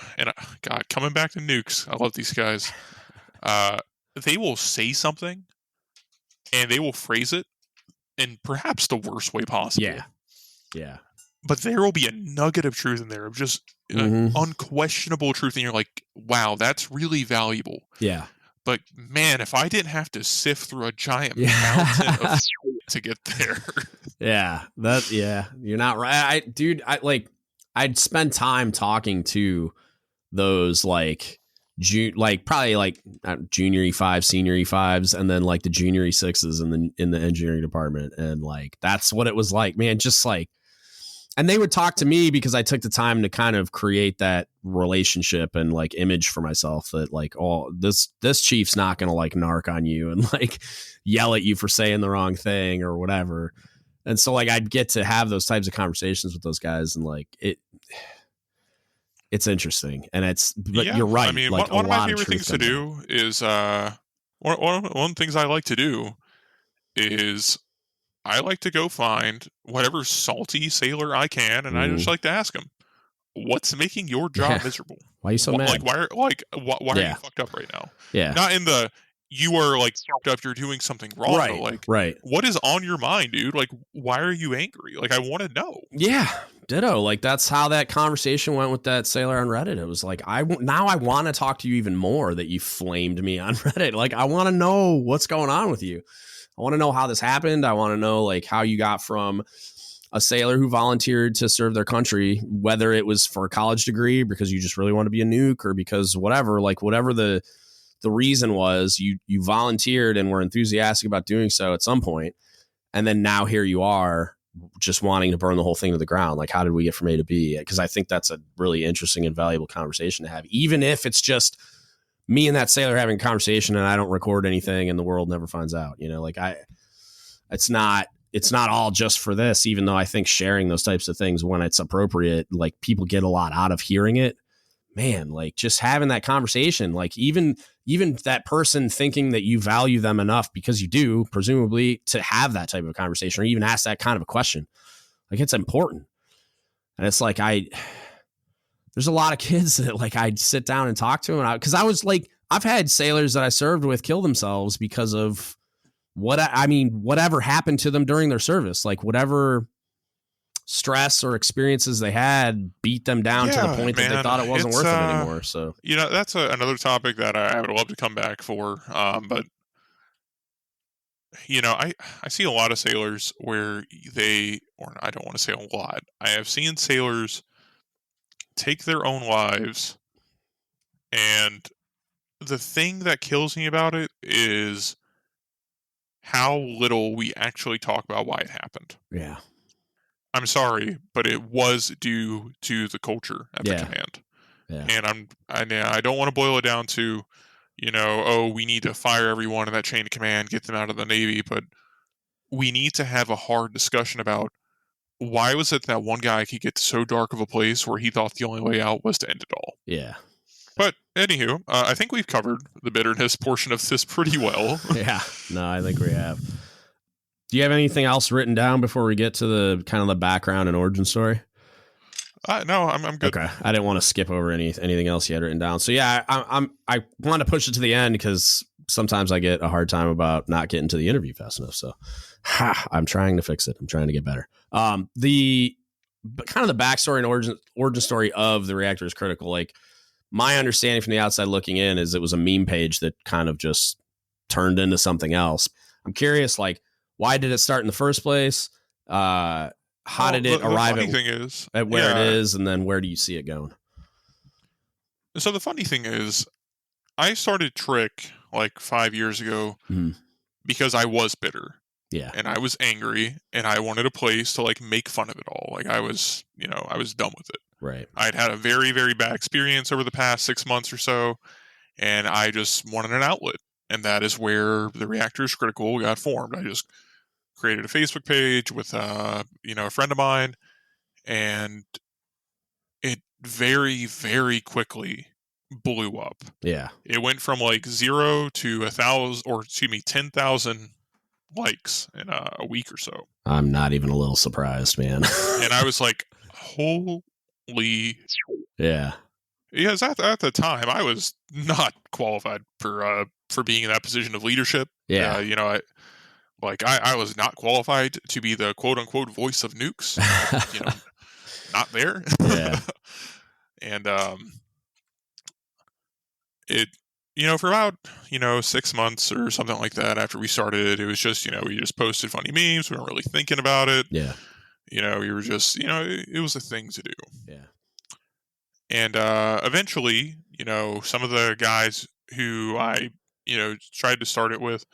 God, coming back to nukes, I love these guys. They will say something and they will phrase it in perhaps the worst way possible. Yeah. But there will be a nugget of truth in there, of just unquestionable truth, and you're like, wow, that's really valuable. Yeah. But man, if I didn't have to sift through a giant mountain of to get there. You're not right. I'd spend time talking to those like probably like junior E5, senior E5s, and then like the junior E6s in the engineering department. And like, that's what it was like, man, just like, and they would talk to me because I took the time to kind of create that relationship and like image for myself that like, oh, this chief's not going to like narc on you and like yell at you for saying the wrong thing or whatever. And so like, I'd get to have those types of conversations with those guys, and like it's interesting, and you're right. I mean, like one of my favorite things to do is one of the things I like to do is I like to go find whatever salty sailor I can, and I just like to ask him, "What's making your job miserable? Why are you so mad? Like, why are you fucked up right now? Yeah, not in the you are like fucked up, you're doing something wrong. Right, but like, right. What is on your mind, dude? Like, why are you angry? Like, I want to know. Yeah, ditto. Like, that's how that conversation went with that sailor on Reddit. It was like, now I want to talk to you even more that you flamed me on Reddit. Like, I want to know what's going on with you. I want to know how this happened. I want to know like how you got from a sailor who volunteered to serve their country, whether it was for a college degree because you just really want to be a nuke, or because whatever the reason was, you volunteered and were enthusiastic about doing so at some point. And then now here you are just wanting to burn the whole thing to the ground. Like, how did we get from A to B? Because I think that's a really interesting and valuable conversation to have, even if it's just me and that sailor having a conversation and I don't record anything and the world never finds out, like it's not all just for this, even though I think sharing those types of things when it's appropriate, like people get a lot out of hearing it, man, like just having that conversation, like even that person thinking that you value them enough, because you do, presumably, to have that type of conversation or even ask that kind of a question, like it's important. And it's like, there's a lot of kids that like I'd sit down and talk to them, because I was like, I've had sailors that I served with kill themselves because of whatever happened to them during their service, like whatever stress or experiences they had beat them down to the point that they thought it wasn't worth it anymore. So, that's another topic that I would love to come back for. But I see a lot of sailors where I don't want to say a lot. I have seen sailors take their own lives, and the thing that kills me about it is how little we actually talk about why it happened. Yeah. I'm sorry, but it was due to the culture at the command. Yeah. And I don't want to boil it down to, we need to fire everyone in that chain of command, get them out of the Navy, but we need to have a hard discussion about why was it that one guy could get to so dark of a place where he thought the only way out was to end it all. Yeah. But anywho, I think we've covered the bitterness portion of this pretty well. Yeah. No, I think we have. Do you have anything else written down before we get to the kind of the background and origin story? No, I'm good. Okay, I didn't want to skip over anything else you had written down. So yeah, I want to push it to the end because sometimes I get a hard time about not getting to the interview fast enough. So I'm trying to fix it. I'm trying to get better. The kind of the backstory and origin story of the Reactor Is Critical. Like my understanding from the outside looking in is it was a meme page that kind of just turned into something else. I'm curious, like why did it start in the first place? How did it arrive at where it is, and then where do you see it going? So the funny thing is, I started TRIC like 5 years ago because I was bitter. Yeah. And I was angry, and I wanted a place to like make fun of it all. Like I was done with it. Right. I'd had a very, very bad experience over the past 6 months or so, and I just wanted an outlet. And that is where the Reactor Is Critical got formed. I just created a Facebook page with a friend of mine, and it very, very quickly blew up. Yeah. It went from like 0 to 10,000 likes in a week or so. I'm not even a little surprised, man. And I was like, holy. Yeah. Yes, at the time, I was not qualified for being in that position of leadership. Yeah. I was not qualified to be the quote unquote voice of nukes. Not there. Yeah. And it for about 6 months or something like that after we started, it was just we just posted funny memes. We weren't really thinking about it. Yeah. We were just it was a thing to do. Yeah. And eventually, some of the guys who I tried to start it with,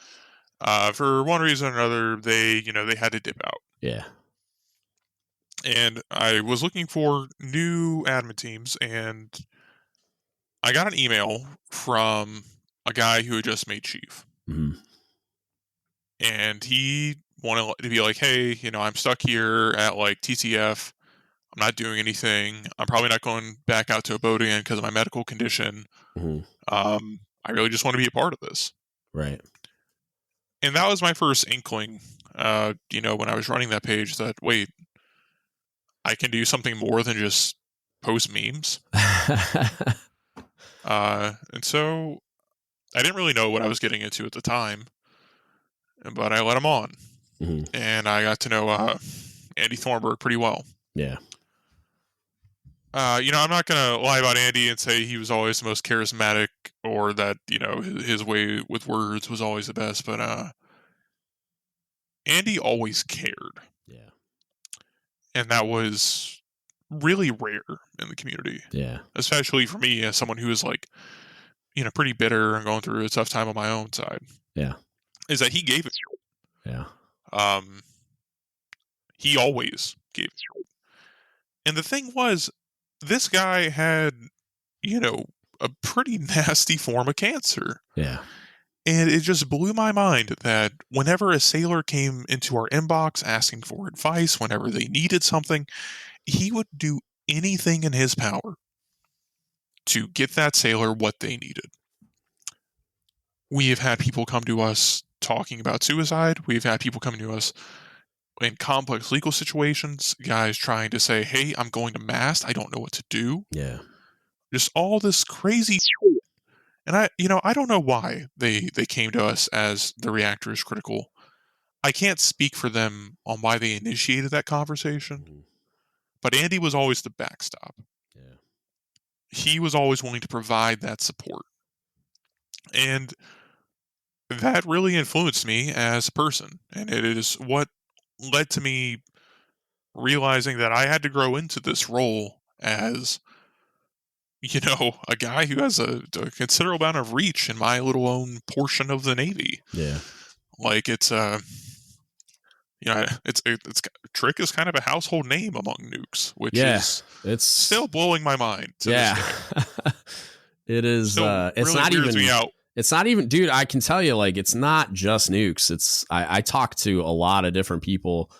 for one reason or another, they had to dip out. Yeah. And I was looking for new admin teams, and I got an email from a guy who had just made chief. Mm-hmm. And he wanted to be like, hey, I'm stuck here at like TTF. I'm not doing anything. I'm probably not going back out to a boat again because of my medical condition. Mm-hmm. I really just want to be a part of this. Right. And that was my first inkling, when I was running that page, that, wait, I can do something more than just post memes. And so I didn't really know what I was getting into at the time, but I let him on. Mm-hmm. And I got to know Andy Thornburg pretty well. Yeah. I'm not going to lie about Andy and say he was always the most charismatic or that, his way with words was always the best, but Andy always cared. Yeah. And that was really rare in the community. Yeah. Especially for me as someone who is like, pretty bitter and going through a tough time on my own side. Yeah. Is that he gave it. Yeah. He always gave it. And the thing was, this guy had, a pretty nasty form of cancer. Yeah. And it just blew my mind that whenever a sailor came into our inbox asking for advice, whenever they needed something, he would do anything in his power to get that sailor what they needed. We have had people come to us talking about suicide. We've had people come to us in complex legal situations, guys trying to say, hey, I'm going to mast. I don't know what to do. Yeah. Just all this crazy shit. And I don't know why they came to us as the Reactor Is Critical. I can't speak for them on why they initiated that conversation. Mm-hmm. But Andy was always the backstop. Yeah. He was always willing to provide that support. And that really influenced me as a person. And it is what led to me realizing that I had to grow into this role as, a guy who has a considerable amount of reach in my little own portion of the Navy. Yeah. Like it's it's TRIC is kind of a household name among nukes, which is it's still blowing my mind to this day. It is. Still It's really not weirds even. me out. It's not even, dude. I can tell you, like, it's not just nukes. It's I talk to a lot of different people.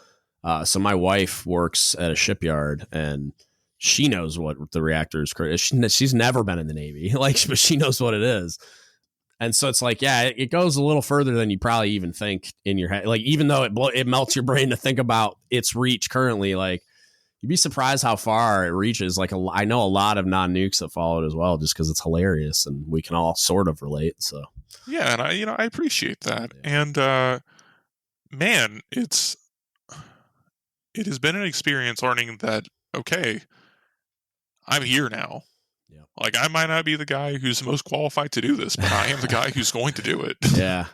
So my wife works at a shipyard, and she knows what the reactor is critical. She's never been in the Navy, like, but she knows what it is. And so it's like, yeah, it goes a little further than you probably even think in your head. Like, even though it melts your brain to think about its reach currently, like, you'd be surprised how far it reaches. Like, I know a lot of non-nukes that follow it as well, just because it's hilarious and we can all sort of relate. So yeah, and I appreciate that. Yeah. And man, it has been an experience learning that, okay, I'm here now. Yeah. Like, I might not be the guy who's the most qualified to do this, but I am the guy who's going to do it. Yeah.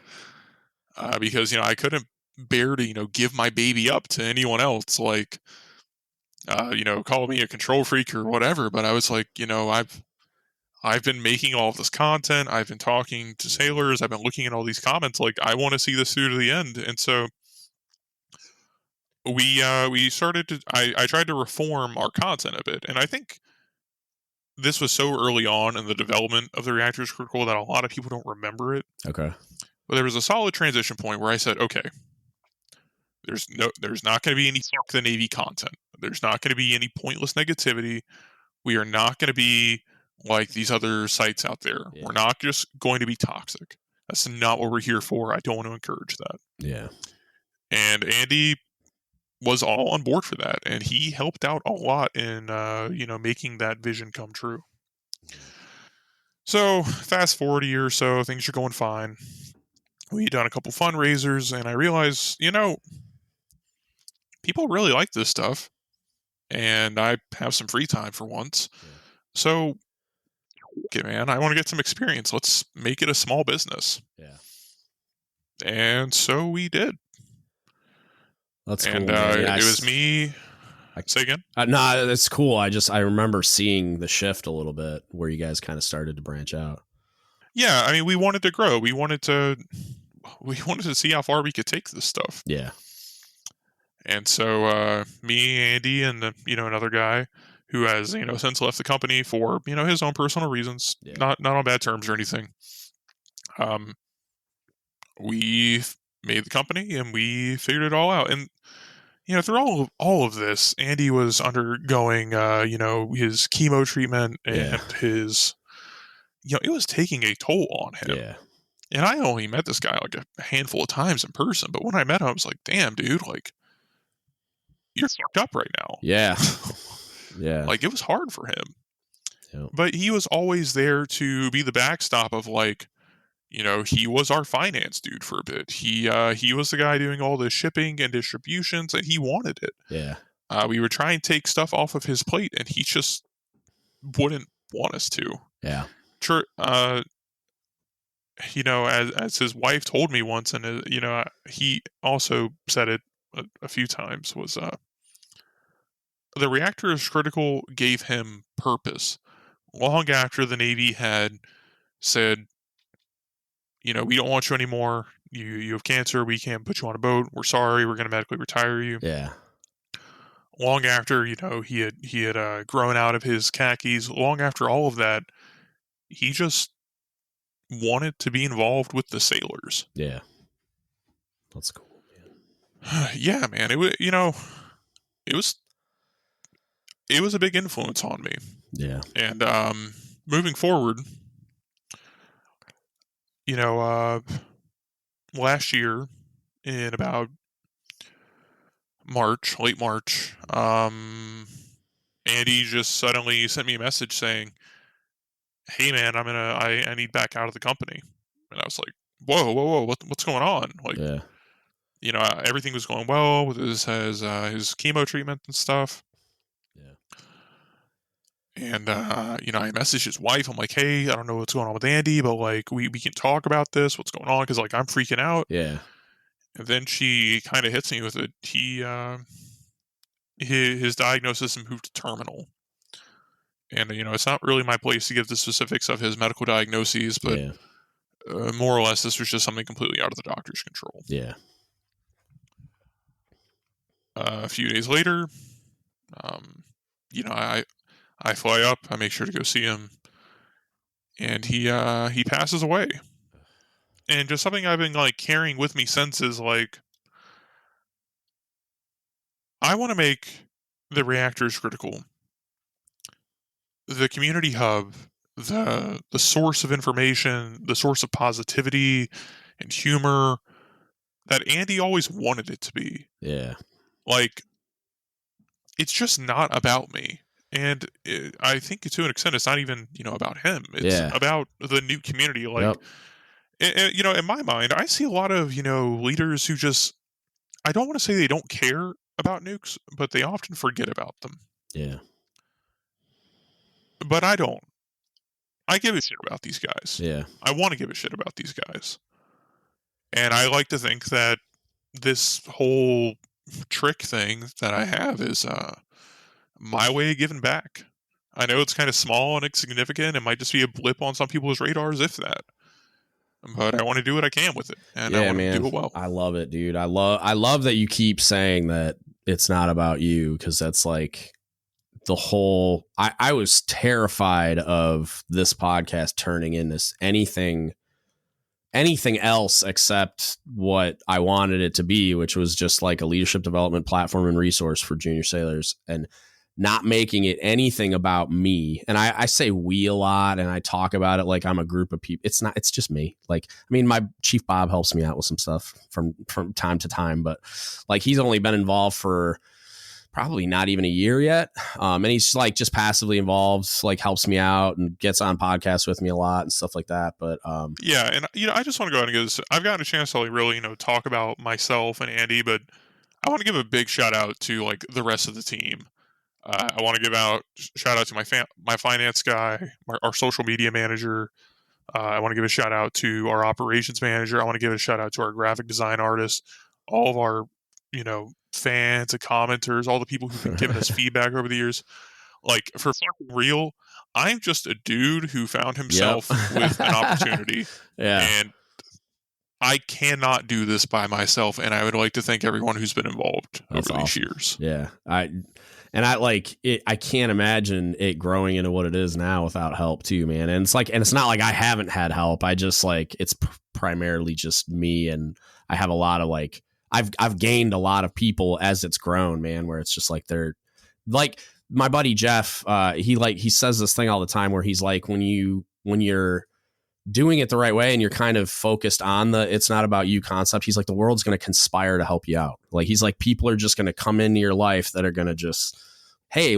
Because I couldn't bear to give my baby up to anyone else. Like, call me a control freak or whatever. But I was like, I've been making all of this content. I've been talking to sailors. I've been looking at all these comments. Like, I want to see this through to the end. And so we started to. I tried to reform our content a bit, and I think this was so early on in the development of the Reactor Is Critical that a lot of people don't remember it. Okay. But there was a solid transition point where I said, okay, there's not going to be any fuck the Navy content. There's not going to be any pointless negativity. We are not going to be like these other sites out there. Yeah. We're not just going to be toxic. That's not what we're here for. I don't want to encourage that. Yeah. And Andy was all on board for that, and he helped out a lot in making that vision come true. So fast forward a year or so, things are going fine. We done a couple fundraisers, and I realized, people really like this stuff, and I have some free time for once. Yeah. So, okay, man, I want to get some experience. Let's make it a small business. Yeah. And so we did. That's and cool. And it was me. Say again? No, that's cool. I remember seeing the shift a little bit where you guys kind of started to branch out. Yeah, I mean, we wanted to grow. We wanted to see how far we could take this stuff. Yeah. And so me, Andy, and another guy who has since left the company for his own personal reasons, not on bad terms or anything. We made the company and we figured it all out. And through all of this, Andy was undergoing his chemo treatment, and his it was taking a toll on him. Yeah. And I only met this guy like a handful of times in person, but when I met him, I was like, damn, dude, like, you're fucked up right now. Yeah. Yeah. Like, it was hard for him. Yeah. But he was always there to be the backstop of, like, he was our finance dude for a bit. He was the guy doing all the shipping and distributions, and he wanted it. Yeah. We would try and take stuff off of his plate, and he just wouldn't want us to. Yeah. As his wife told me once, and he also said it a few times, was the Reactor Is Critical gave him purpose long after the Navy had said, we don't want you anymore. You have cancer. We can't put you on a boat. We're sorry. We're going to medically retire you. Yeah. Long after he had grown out of his khakis. Long after all of that, he just wanted to be involved with the sailors. Yeah. That's cool, man. Yeah, man. It was a big influence on me. Yeah. And moving forward, last year in about late March, Andy just suddenly sent me a message saying, hey man, I need back out of the company. And I was like, whoa, what's going on? Like, everything was going well with his chemo treatment and stuff. Yeah. And I messaged his wife. I'm like, hey, I don't know what's going on with Andy, but like we can talk about this. What's going on? Because like I'm freaking out. Yeah. And then she kind of hits me with it. His diagnosis moved to terminal. And it's not really my place to give the specifics of his medical diagnoses, but more or less, this was just something completely out of the doctor's control. Yeah. A few days later, I fly up. I make sure to go see him, and he passes away. And just something I've been like carrying with me since is like, I want to make the Reactor Is Critical the community hub, the source of information, the source of positivity and humor that Andy always wanted it to be. Yeah. Like, it's just not about me. And I think to an extent, it's not even, about him. It's about the new community. Like, in my mind, I see a lot of, leaders who just, I don't want to say they don't care about nukes, but they often forget about them. Yeah. But I don't. I give a shit about these guys. Yeah. I want to give a shit about these guys. And I like to think that this whole TRIC thing that I have is my way of giving back. I know it's kind of small and insignificant. It might just be a blip on some people's radars, if that. But I want to do what I can with it, and I want to do it well. I love it, dude. I love that you keep saying that it's not about you, because that's like the whole. I was terrified of this podcast turning into anything else except what I wanted it to be, which was just like a leadership development platform and resource for junior sailors, and not making it anything about me. And I say we a lot, and I talk about it like I'm a group of people. It's just me. Like, I mean, my Chief Bob helps me out with some stuff from time to time, but like, he's only been involved for probably not even a year yet. And he's like just passively involved, like helps me out and gets on podcasts with me a lot and stuff like that. But yeah. And, I just want to go ahead and give this, I've gotten a chance to like really, talk about myself and Andy, but I want to give a big shout out to like the rest of the team. I want to give shout out to my finance guy, our social media manager. I want to give a shout out to our operations manager. I want to give a shout out to our graphic design artists, all of our, fans and commenters, all the people who've been giving us feedback over the years. Like, for fucking real, I'm just a dude who found himself with an opportunity. Yeah. And I cannot do this by myself, and I would like to thank everyone who's been involved over these years. Yeah. I like it. I can't imagine it growing into what it is now without help too, man. And it's not like I haven't had help. I just like, it's primarily just me. And I have a lot of like, I've gained a lot of people as it's grown, man, where it's just like, they're like my buddy, Jeff, he says this thing all the time where he's like, when you're doing it the right way and you're kind of focused on it's not about you concept, he's like, the world's going to conspire to help you out. Like, he's like, people are just going to come into your life that are going to just, hey,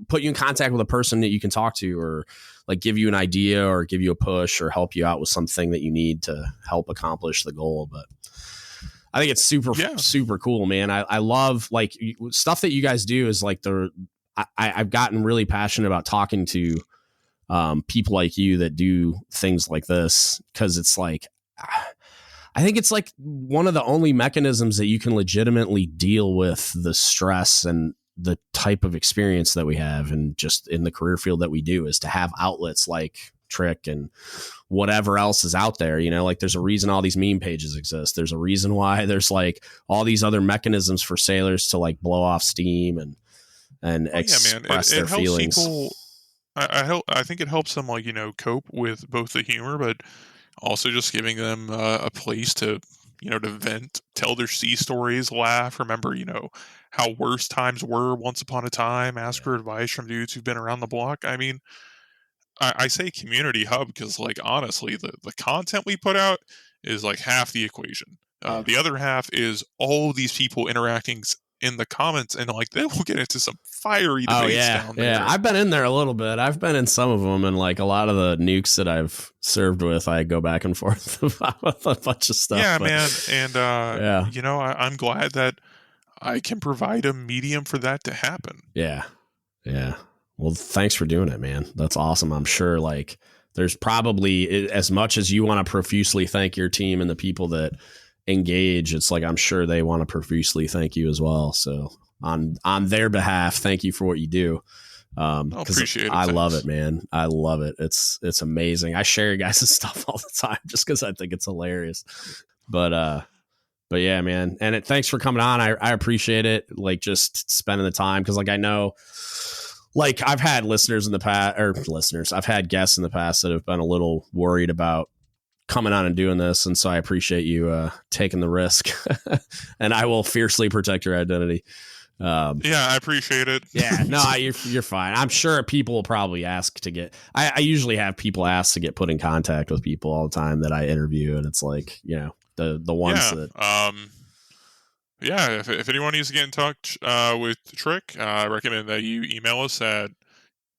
put you in contact with a person that you can talk to, or like give you an idea or give you a push or help you out with something that you need to help accomplish the goal. But I think it's super cool, man. I love like stuff that you guys do is like I've gotten really passionate about talking to people like you that do things like this, because it's like, I think it's like one of the only mechanisms that you can legitimately deal with the stress and the type of experience that we have, and just in the career field that we do, is to have outlets like TRIC and whatever else is out there. Like, there's a reason all these meme pages exist. There's a reason why there's like all these other mechanisms for sailors to like blow off steam and express their feelings. People, I think it helps them like, cope with both the humor, but also just giving them a place to, to vent, tell their sea stories, laugh, remember, how worse times were once upon a time, ask for advice from dudes who've been around the block. I mean, I say community hub because, like, honestly, the content we put out is like half the equation. The other half is all these people interacting in the comments, and like, then we'll get into some fiery debates down there. Yeah, I've been in there a little bit. I've been in some of them, and like a lot of the nukes that I've served with, I go back and forth about a bunch of stuff. Yeah, man, and I'm glad that I can provide a medium for that to happen. Yeah. Well, thanks for doing it, man. That's awesome. I'm sure like there's probably, as much as you want to profusely thank your team and the people that engage, it's like, I'm sure they want to profusely thank you as well. So on their behalf, thank you for what you do. Appreciate it. I love Thanks. it, man. I love it. It's amazing. I share your guys' stuff all the time just because I think it's hilarious. But yeah, man. And thanks for coming on. I appreciate it. Like just spending the time. Cause like, I know like I've had listeners in the past I've had guests in the past that have been a little worried about coming on and doing this. And so I appreciate you, taking the risk and I will fiercely protect your identity. Yeah, I appreciate it. Yeah, no, you're fine. I'm sure people will probably ask to get, I usually have people ask to get put in contact with people all the time that I interview. And it's like, you know, the ones that, yeah, if anyone needs to get in touch with TRIC, I recommend that you email us at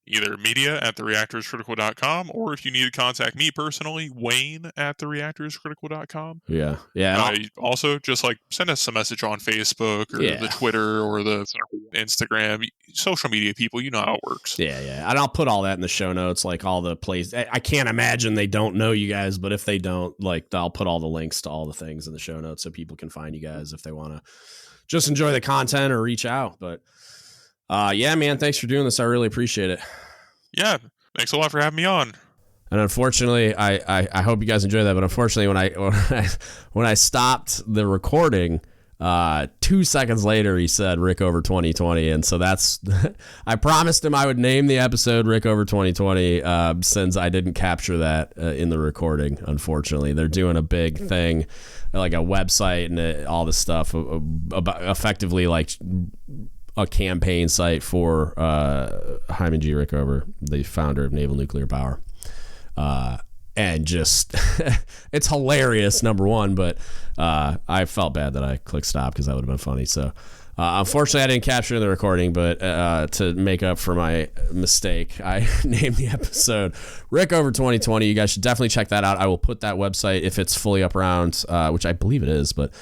either media@thereactoriscritical.com, or if you need to contact me personally, Wayne@thereactoriscritical.com. yeah. Also, just like send us a message on Facebook or the Twitter or the Instagram, social media people. You know how it works. Yeah. And I'll put all that in the show notes, like all the places. I can't imagine they don't know you guys, but if they don't, like I'll put all the links to all the things in the show notes so people can find you guys if they want to just enjoy the content or reach out. But yeah, man, thanks for doing this. I really appreciate it. Yeah, thanks a lot for having me on. And unfortunately, I hope you guys enjoy that. But unfortunately, when I stopped the recording, 2 seconds later, he said Rickover 2020, and so that's I promised him I would name the episode Rickover 2020. Since I didn't capture that in the recording, unfortunately, they're doing a big thing, like a website and all this stuff about effectively like a campaign site for Hyman G. Rickover, the founder of Naval Nuclear Power. And just it's hilarious, number one, but I felt bad that I clicked stop because that would have been funny. So unfortunately I didn't capture the recording, but to make up for my mistake, I named the episode Rickover 2020. You guys should definitely check that out. I will put that website if it's fully up around, which I believe it is, but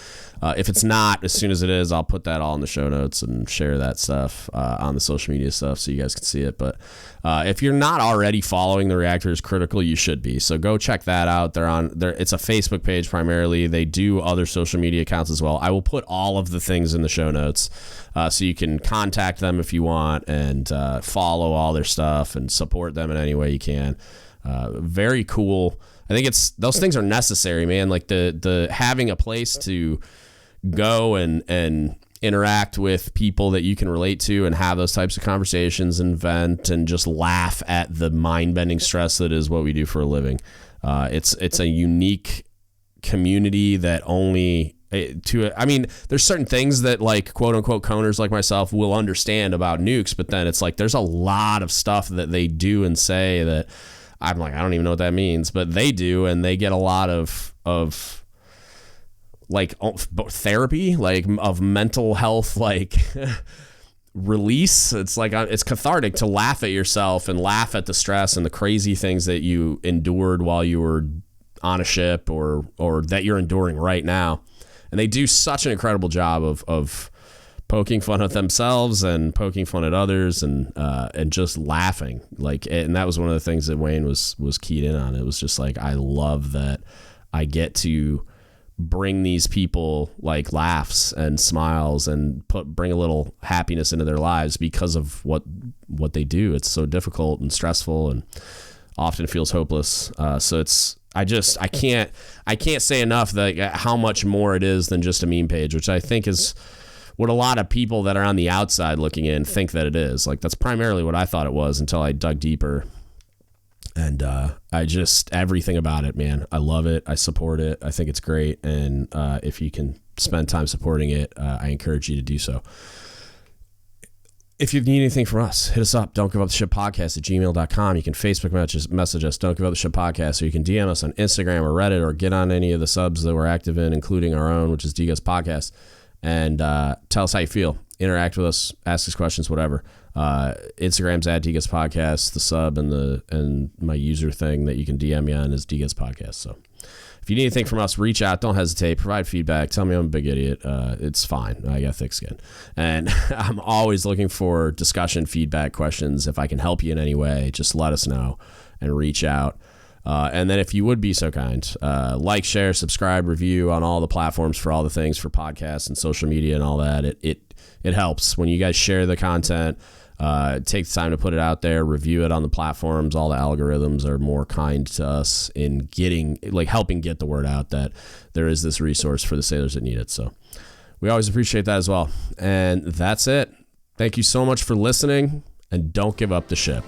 if it's not, as soon as it is, I'll put that all in the show notes and share that stuff on the social media stuff so you guys can see it. But if you're not already following the Reactor Is Critical, you should be. So go check that out. It's a Facebook page primarily. They do other social media accounts as well. I will put all of the things in the show notes so you can contact them if you want and follow all their stuff and support them in any way you can. Very cool. I think those things are necessary, man. Like the having a place to go and interact with people that you can relate to and have those types of conversations and vent and just laugh at the mind-bending stress that is what we do for a living. It's a unique community that there's certain things that like quote unquote coners like myself will understand about nukes, but then it's like there's a lot of stuff that they do and say that I'm like, I don't even know what that means, but they do, and they get a lot of like therapy, like of mental health, like release. It's like it's cathartic to laugh at yourself and laugh at the stress and the crazy things that you endured while you were on a ship or that you're enduring right now. And they do such an incredible job of poking fun at themselves and poking fun at others and just laughing. Like, and that was one of the things that Wayne was keyed in on. It was just like, I love that I get to bring these people like laughs and smiles and bring a little happiness into their lives because of what they do. It's so difficult and stressful and often feels hopeless. So I can't say enough that how much more it is than just a meme page, which I think is what a lot of people that are on the outside looking in think that it is. Like, that's primarily what I thought it was until I dug deeper. And everything about it, man, I love it. I support it. I think it's great. And if you can spend time supporting it, I encourage you to do so. If you need anything from us, hit us up. Don't give up the ship podcast at gmail.com. You can Facebook message us, Don't Give Up the Ship Podcast, or you can DM us on Instagram or Reddit, or get on any of the subs that we're active in, including our own, which is dgutspodcast, and tell us how you feel. Interact with us, ask us questions, whatever. Instagram's at dgutspodcast. The sub and my user thing that you can DM me on is dgutspodcast. So if you need anything from us, reach out. Don't hesitate. Provide feedback. Tell me I'm a big idiot. It's fine. I got thick skin. And I'm always looking for discussion, feedback, questions. If I can help you in any way, just let us know and reach out. And then if you would be so kind, like, share, subscribe, review on all the platforms for all the things for podcasts and social media and all that. It helps when you guys share the content. take the time to put it out there, review it on the platforms. All the algorithms are more kind to us in helping get the word out that there is this resource for the sailors that need it. So we always appreciate that as well. And that's it. Thank you so much for listening, and don't give up the ship.